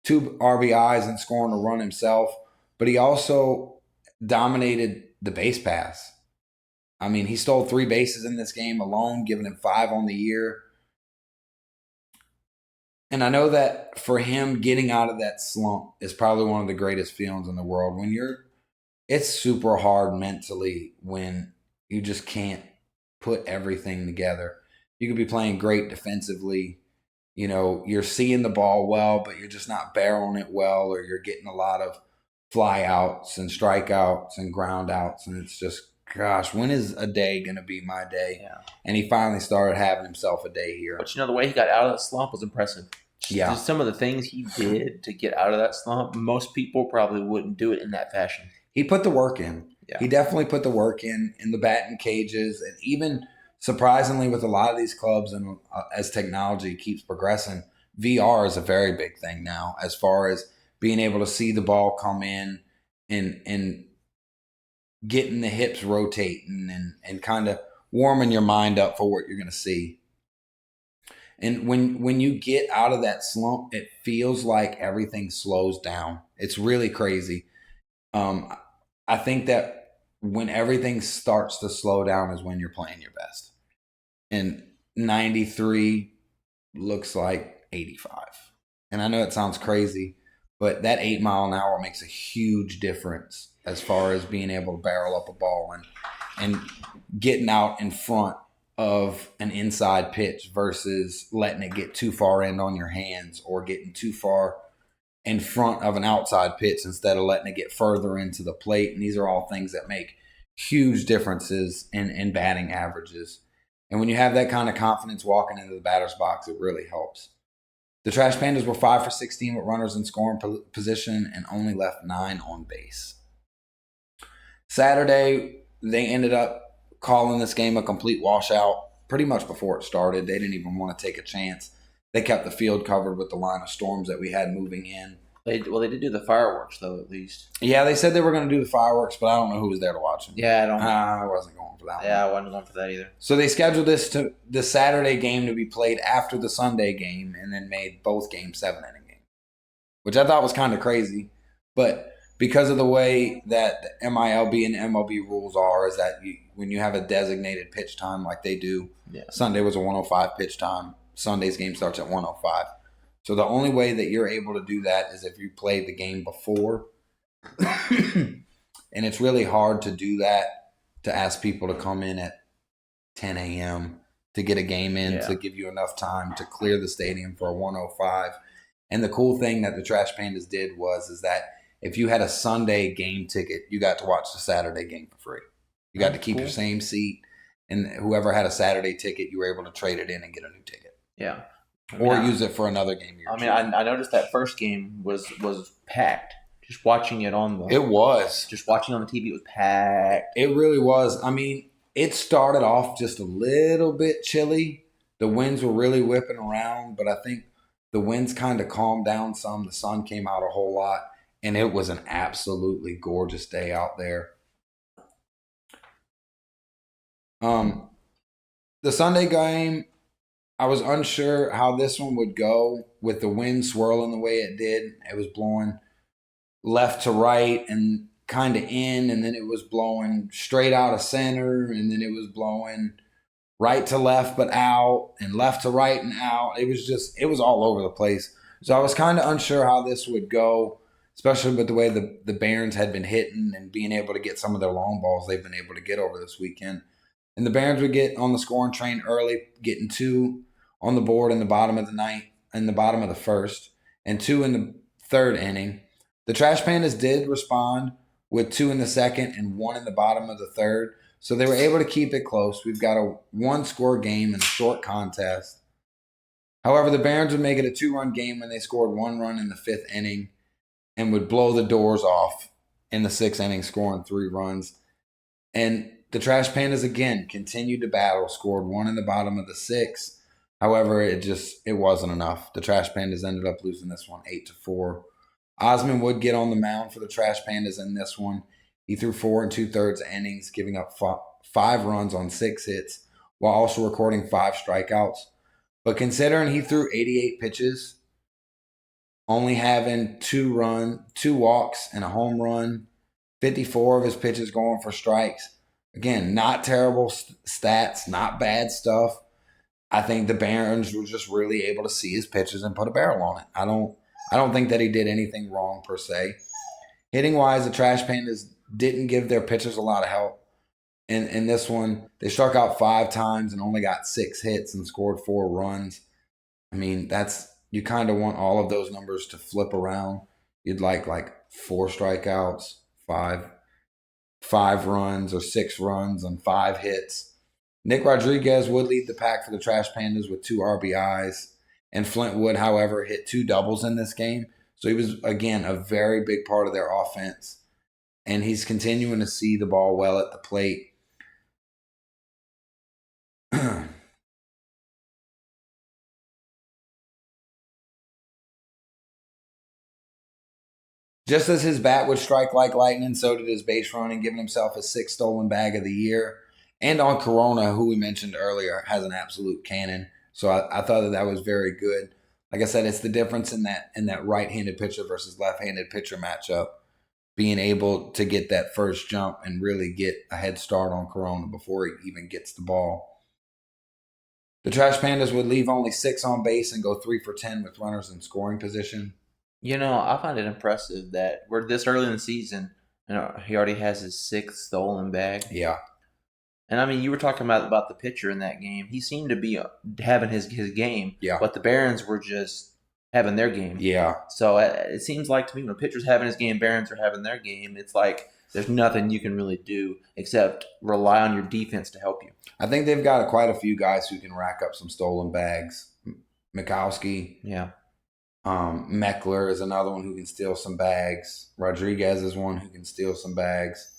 2 RBIs, and scoring a run himself. But he also dominated the base pass. I mean, he stole 3 bases in this game alone, giving him 5 on the year. And I know that for him, getting out of that slump is probably one of the greatest feelings in the world. It's super hard mentally when you just can't put everything together. You could be playing great defensively. You're seeing the ball well, but you're just not barreling it well, or you're getting a lot of fly outs and strikeouts and ground outs. And it's just, gosh, when is a day going to be my day? Yeah. And he finally started having himself a day here. But the way he got out of that slump was impressive. Yeah. Just some of the things he did to get out of that slump, most people probably wouldn't do it in that fashion. He put the work in. Yeah. He definitely put the work in the batting cages, and even surprisingly with a lot of these clubs, and as technology keeps progressing, VR is a very big thing now as far as being able to see the ball come in and getting the hips rotating and kind of warming your mind up for what you're going to see. And when you get out of that slump, it feels like everything slows down. It's really crazy. I think that when everything starts to slow down is when you're playing your best. And 93 looks like 85. And I know it sounds crazy, but that 8 mile an hour makes a huge difference as far as being able to barrel up a ball and getting out in front of an inside pitch versus letting it get too far in on your hands, or getting too far in front of an outside pitch instead of letting it get further into the plate. And these are all things that make huge differences in batting averages. And when you have that kind of confidence walking into the batter's box, it really helps. The Trash Pandas were 5 for 16 with runners in scoring position and only left 9 on base. Saturday, they ended up calling this game a complete washout pretty much before it started. They didn't even want to take a chance. They kept the field covered with the line of storms that we had moving in. They did do the fireworks, though, at least. Yeah, they said they were going to do the fireworks, but I don't know who was there to watch them. Yeah, I wasn't going for that one. Yeah, I wasn't going for that either. So they scheduled the Saturday game to be played after the Sunday game, and then made both games 7-inning games, which I thought was kind of crazy. But because of the way that the MILB and MLB rules are, is that when you have a designated pitch time like they do, Sunday was a 105 pitch time. Sunday's game starts at 105. So the only way that you're able to do that is if you played the game before. And it's really hard to do that, to ask people to come in at 10 a.m. to get a game in, to give you enough time to clear the stadium for a 105. And the cool thing that the Trash Pandas did is that if you had a Sunday game ticket, you got to watch the Saturday game for free. You got to keep your same seat, and whoever had a Saturday ticket, you were able to trade it in and get a new ticket. Yeah. Or use it for another game. I noticed that first game was packed. Just watching it on the... It was. Just watching on the TV, it was packed. It really was. I mean, it started off just a little bit chilly. The winds were really whipping around, but I think the winds kind of calmed down some. The sun came out a whole lot, and it was an absolutely gorgeous day out there. The Sunday game, I was unsure how this one would go with the wind swirling the way it did. It was blowing left to right and kind of in, and then it was blowing straight out of center, and then it was blowing right to left but out, and left to right and out. It was all over the place. So I was kind of unsure how this would go, especially with the way the Barons had been hitting and being able to get some of their long balls they've been able to get over this weekend. And the Barons would get on the scoring train early, getting 2 on the board in the bottom of the ninth, in the bottom of the first, and 2 in the third inning. The Trash Pandas did respond with 2 in the second and 1 in the bottom of the third, so they were able to keep it close. We've got a 1-score game in a short contest. However, the Barons would make it a 2-run game when they scored 1 run in the 5th inning and would blow the doors off in the 6th inning, scoring 3 runs. And the Trash Pandas again continued to battle, scored 1 in the bottom of the 6th. However, it wasn't enough. The Trash Pandas ended up losing this one 8-4. Osmond would get on the mound for the Trash Pandas in this one. He threw 4 2/3 innings, giving up 5 runs on 6 hits while also recording 5 strikeouts. But considering he threw 88 pitches, only having 2 walks and a home run, 54 of his pitches going for strikes. Again, not terrible stats, not bad stuff. I think the Barons were just really able to see his pitches and put a barrel on it. I don't think that he did anything wrong per se. Hitting wise, the Trash Pandas didn't give their pitchers a lot of help. In this one, they struck out 5 times and only got 6 hits and scored 4 runs. I mean, you kind of want all of those numbers to flip around. You'd like 4 strikeouts, 5 runs or 6 runs and 5 hits. Nick Rodriguez would lead the pack for the Trash Pandas with 2 RBIs. And Flint Wood, however, hit 2 doubles in this game. So he was, again, a very big part of their offense. And he's continuing to see the ball well at the plate. Just as his bat would strike like lightning, so did his base running, giving himself his 6th stolen bag of the year. And on Corona, who we mentioned earlier, has an absolute cannon. So I thought that was very good. Like I said, it's the difference in that right-handed pitcher versus left-handed pitcher matchup. Being able to get that first jump and really get a head start on Corona before he even gets the ball. The Trash Pandas would leave only 6 on base and go 3 for 10 with runners in scoring position. I find it impressive that we're this early in the season, and he already has his 6th stolen bag. Yeah. And I mean, you were talking about the pitcher in that game. He seemed to be having his game, yeah. But the Barons were just having their game. Yeah. So it seems like to me when a pitcher's having his game, Barons are having their game. It's like there's nothing you can really do except rely on your defense to help you. I think they've got quite a few guys who can rack up some stolen bags. Mikowski. Yeah. Meckler is another one who can steal some bags. Rodriguez is one who can steal some bags.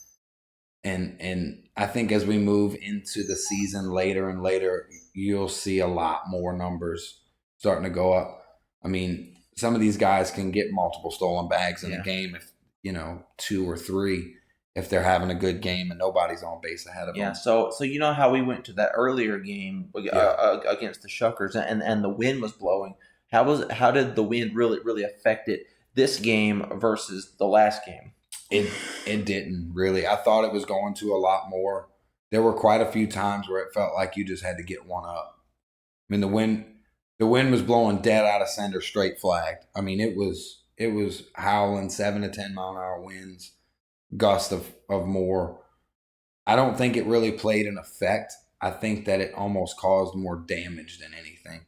And I think as we move into the season later and later, you'll see a lot more numbers starting to go up. I mean, some of these guys can get multiple stolen bags in a game if, 2 or 3, if they're having a good game and nobody's on base ahead of them. Yeah, so you know how we went to that earlier game against the Shuckers and the wind was blowing. How did the wind really affect it this game versus the last game? It didn't really. I thought it was going to a lot more. There were quite a few times where it felt like you just had to get one up. I mean, the wind was blowing dead out of center, straight flagged. I mean, it was howling 7 to 10 mile an hour winds, gusts of more. I don't think it really played an effect. I think that it almost caused more damage than anything.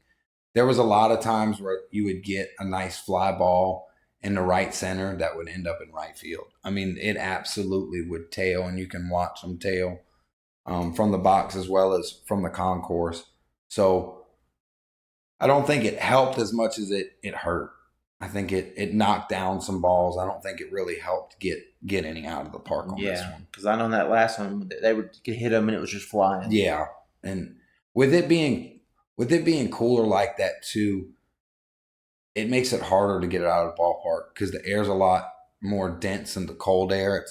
There was a lot of times where you would get a nice fly ball in the right center that would end up in right field. I mean, it absolutely would tail, and you can watch them tail from the box as well as from the concourse. So I don't think it helped as much as it hurt. I think it knocked down some balls. I don't think it really helped get any out of the park on this one. Because I know in that last one they would hit them and it was just flying. Yeah, and with it being cooler like that too, it makes it harder to get it out of the ballpark because the air's a lot more dense than the cold air.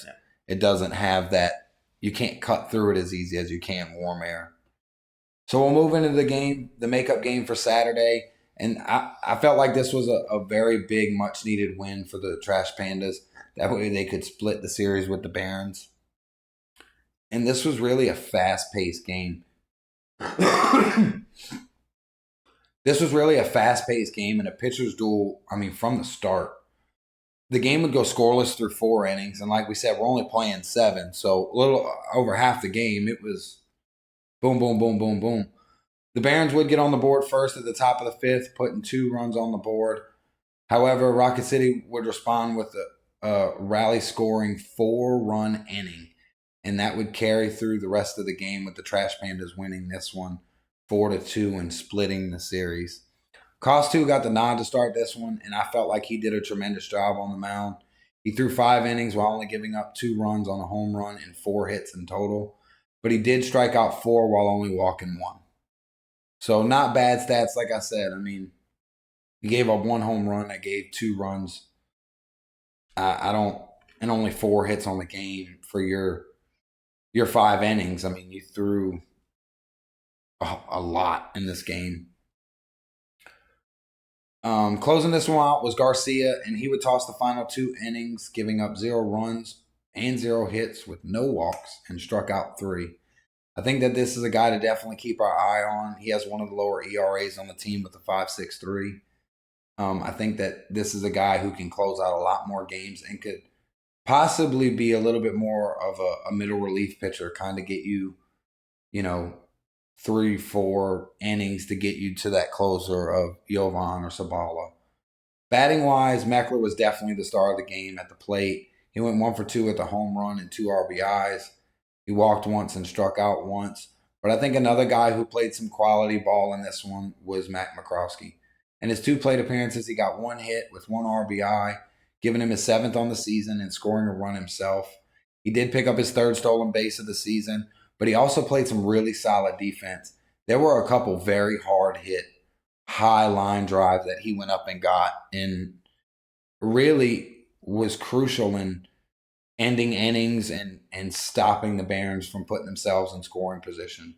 It doesn't have that. You can't cut through it as easy as you can warm air. So we'll move into the game, the makeup game for Saturday. And I felt like this was a very big, much-needed win for the Trash Pandas. That way they could split the series with the Barons. And this was really a fast-paced game. This was really a fast-paced game and a pitcher's duel, from the start. The game would go scoreless through 4 innings. And like we said, we're only playing 7. So a little over half the game, it was boom, boom, boom, boom, boom. The Barons would get on the board first at the top of the 5th, putting 2 runs on the board. However, Rocket City would respond with a rally-scoring 4-run inning. And that would carry through the rest of the game with the Trash Pandas winning this one 4-2 and splitting the series. Costu got the nod to start this one, and I felt like he did a tremendous job on the mound. He threw 5 innings while only giving up 2 runs on a home run and 4 hits in total. But he did strike out 4 while only walking 1. So not bad stats, like I said. He gave up 1 home run. I gave 2 runs. And only 4 hits on the game for your your 5 innings. I mean, you threw a lot in this game. Closing this one out was Garcia, and he would toss the final 2 innings, giving up 0 runs and 0 hits with no walks, and struck out 3. I think that this is a guy to definitely keep our eye on. He has one of the lower ERAs on the team with a 5.63. I think that this is a guy who can close out a lot more games and could possibly be a little bit more of a middle relief pitcher, kind of get you, 3-4 innings to get you to that closer of Jovan or Sabala. Batting wise, Meckler was definitely the star of the game at the plate. He went 1 for 2 with a home run and 2 RBIs. He walked once and struck out once. But I think another guy who played some quality ball in this one was Matt McCroskey. In his 2 plate appearances, he got 1 hit with 1 RBI, giving him his 7th on the season and scoring a run himself. He did pick up his 3rd stolen base of the season, but he also played some really solid defense. There were a couple very hard hit, high line drives that he went up and got, and really was crucial in ending innings and stopping the Barons from putting themselves in scoring position.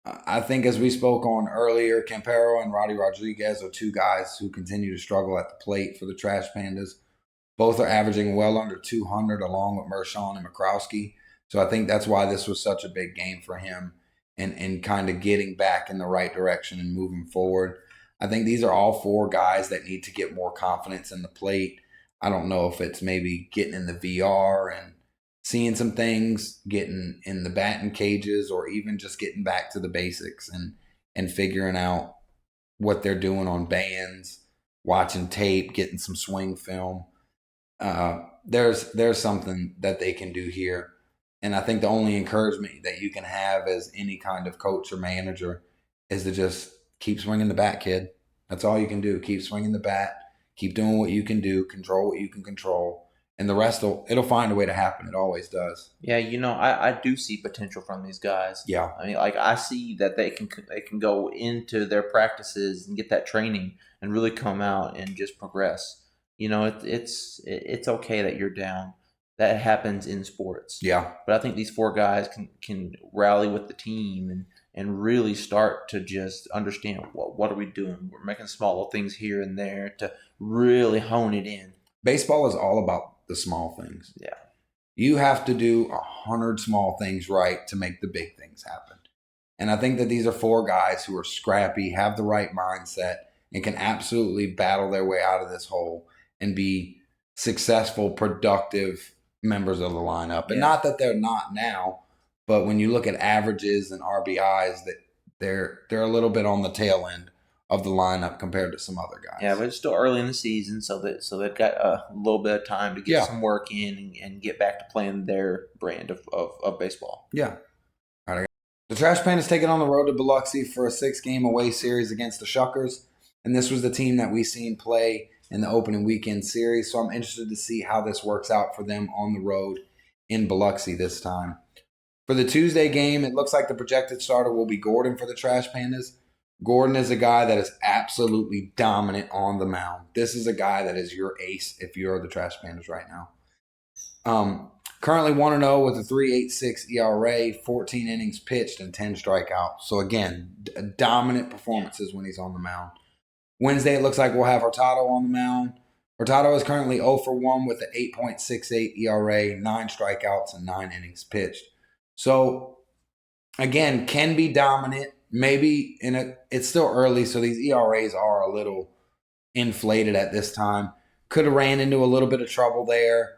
I think, as we spoke on earlier, Campero and Roddy Rodriguez are 2 guys who continue to struggle at the plate for the Trash Pandas. Both are averaging well under 200 along with Mershon and McCroskey. So I think that's why this was such a big game for him and kind of getting back in the right direction and moving forward. I think these are all 4 guys that need to get more confidence in the plate. I don't know if it's maybe getting in the VR and seeing some things, getting in the batting cages, or even just getting back to the basics and figuring out what they're doing on bands, watching tape, getting some swing film. There's something that they can do here. And I think the only encouragement that you can have as any kind of coach or manager is to just keep swinging the bat, kid. That's all you can do. Keep swinging the bat. Keep doing what you can do. Control what you can control. And the rest it'll find a way to happen. It always does. Yeah, I do see potential from these guys. Yeah. I mean, like, I see that they can go into their practices and get that training and really come out and just progress. It's okay that you're down. That happens in sports. Yeah. But I think these 4 guys can rally with the team and really start to just understand what are we doing. We're making small things here and there to really hone it in. Baseball is all about the small things. Yeah. You have to do 100 small things right to make the big things happen. And I think that these are 4 guys who are scrappy, have the right mindset, and can absolutely battle their way out of this hole and be successful, productive members of the lineup. And not that they're not now, but when you look at averages and RBIs, that they're a little bit on the tail end of the lineup compared to some other guys. Yeah, but it's still early in the season, so they've got a little bit of time to get some work in and get back to playing their brand of baseball. Yeah. All right. The Trash Pandas taking on the road to Biloxi for a 6-game away series against the Shuckers. And this was the team that we seen play in the opening weekend series. So I'm interested to see how this works out for them on the road in Biloxi this time. For the Tuesday game, it looks like the projected starter will be Gordon for the Trash Pandas. Gordon is a guy that is absolutely dominant on the mound. This is a guy that is your ace if you're the Trash Pandas right now. Currently 1-0 with a 3.86 ERA, 14 innings pitched, and 10 strikeouts. So again, dominant performances when he's on the mound. Wednesday, it looks like we'll have Hurtado on the mound. Hurtado is currently 0 for 1 with an 8.68 ERA, 9 strikeouts, and 9 innings pitched. So, again, can be dominant. Maybe it's still early, so these ERAs are a little inflated at this time. Could have ran into a little bit of trouble there.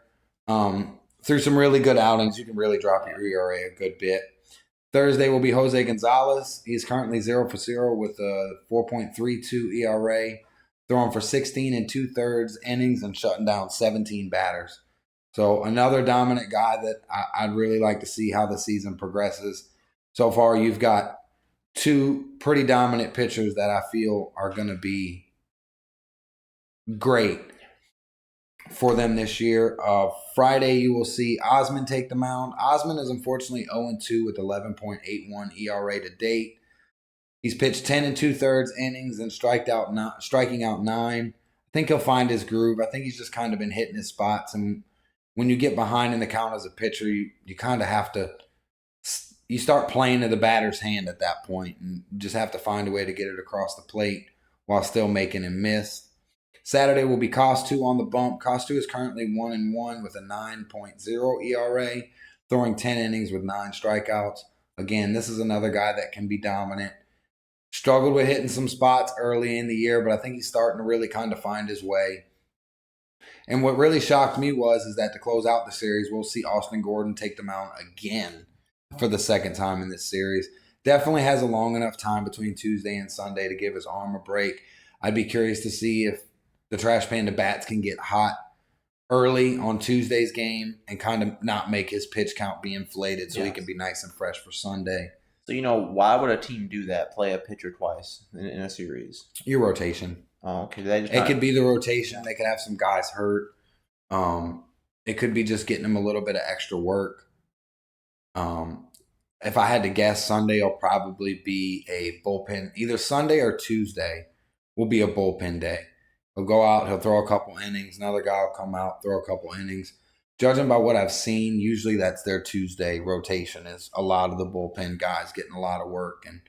Through some really good outings, you can really drop your ERA a good bit. Thursday will be Jose Gonzalez. He's currently 0 for 0 with a 4.32 ERA, throwing for 16 2/3 innings and shutting down 17 batters. So another dominant guy that I'd really like to see how the season progresses. So far, you've got 2 pretty dominant pitchers that I feel are going to be great for them this year. Friday, you will see Osmond take the mound. Osmond is unfortunately 0-2 with 11.81 ERA to date. He's pitched 10 2/3 innings and striking out 9. I think he'll find his groove. I think he's just kind of been hitting his spots. And when you get behind in the count as a pitcher, you kind of have to you start playing to the batter's hand at that point, and you just have to find a way to get it across the plate while still making him miss. Saturday will be Costu on the bump. Costu is currently 1-1 with a 9.0 ERA, throwing 10 innings with 9 strikeouts. Again, this is another guy that can be dominant. Struggled with hitting some spots early in the year, but I think he's starting to really kind of find his way. And what really shocked me is that to close out the series, we'll see Austin Gordon take the mound again for the second time in this series. Definitely has a long enough time between Tuesday and Sunday to give his arm a break. I'd be curious to see if the Trash Panda bats can get hot early on Tuesday's game and kind of not make his pitch count be inflated so he can be nice and fresh for Sunday. So, why would a team do that, play a pitcher twice in a series? Your rotation. Oh, okay. It could be the rotation. They could have some guys hurt. It could be just getting them a little bit of extra work. If I had to guess, Sunday will probably be a bullpen. Either Sunday or Tuesday will be a bullpen day. He'll go out, he'll throw a couple innings. Another guy will come out, throw a couple innings. Judging by what I've seen, usually that's their Tuesday rotation, is a lot of the bullpen guys getting a lot of work and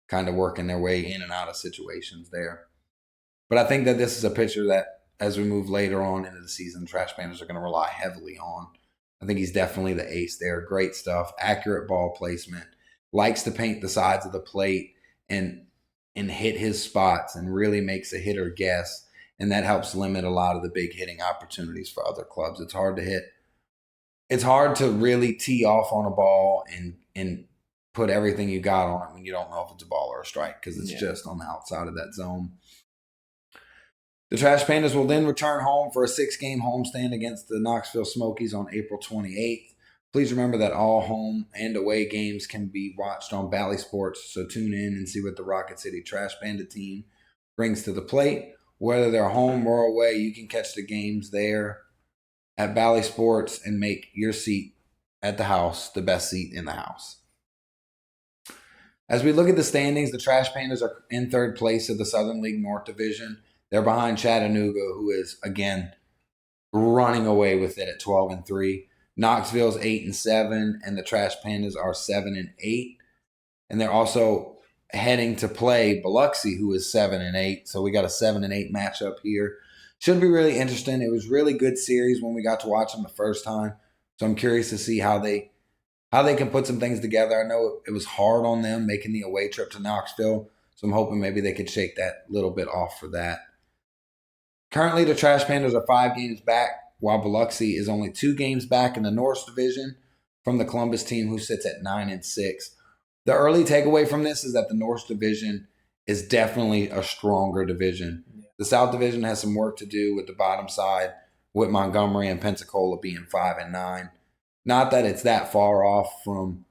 kind of working their way in and out of situations there. But I think that this is a pitcher that, as we move later on into the season, the Trash Pandas are going to rely heavily on. I think he's definitely the ace there. Great stuff. Accurate ball placement. Likes to paint the sides of the plate and hit his spots and really makes a hitter guess. And that helps limit a lot of the big hitting opportunities for other clubs. It's hard to hit. It's hard to really tee off on a ball and put everything you got on it when you don't know if it's a ball or a strike because it's just on the outside of that zone. The Trash Pandas will then return home for a 6-game homestand against the Knoxville Smokies on April 28th. Please remember that all home and away games can be watched on Bally Sports, so tune in and see what the Rocket City Trash Panda team brings to the plate. Whether they're home or away, you can catch the games there at Bally Sports and make your seat at the house the best seat in the house. As we look at the standings, the Trash Pandas are in third place of the Southern League North Division. They're behind Chattanooga, who is, again, running away with it at 12-3. Knoxville's 8-7, and the Trash Pandas are 7-8. And they're also heading to play Biloxi, who is 7-8. So we got a 7-8 matchup here. Should be really interesting. It was a really good series when we got to watch them the first time. So I'm curious to see how they can put some things together. I know it was hard on them making the away trip to Knoxville. So I'm hoping maybe they could shake that little bit off for that. Currently, the Trash Pandas are 5 games back, while Biloxi is only 2 games back in the North Division from the Columbus team, who sits at 9-6. The early takeaway from this is that the North Division is definitely a stronger division. The South Division has some work to do with the bottom side, with Montgomery and Pensacola being 5-9. Not that it's that far off from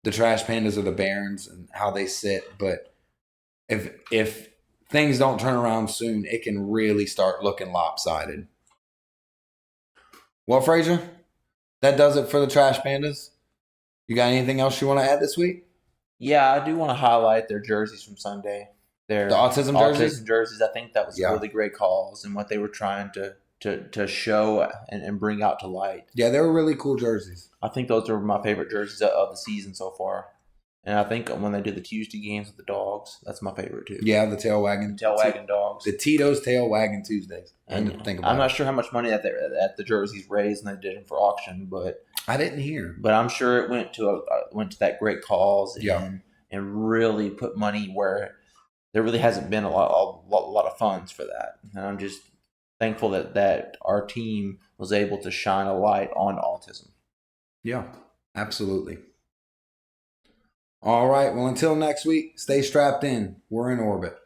the Trash Pandas or the Barons and how they sit, but if things don't turn around soon, it can really start looking lopsided. Well, Frazier, that does it for the Trash Pandas. You got anything else you want to add this week? Yeah, I do want to highlight their jerseys from Sunday. The autism jerseys? Autism jerseys. I think that was really great calls and what they were trying to show and bring out to light. Yeah, they were really cool jerseys. I think those are my favorite jerseys of the season so far. And I think when they do the Tuesday games with the dogs, that's my favorite too. Yeah, the tail wagging dogs. The Tito's tail wagging Tuesdays. And I'm not sure how much money that the jerseys raised and they did them for auction, but I didn't hear. But I'm sure it went to that great cause and really put money where there really hasn't been a lot of funds for that. And I'm just thankful that our team was able to shine a light on autism. Yeah, absolutely. All right. Well, until next week, stay strapped in. We're in orbit.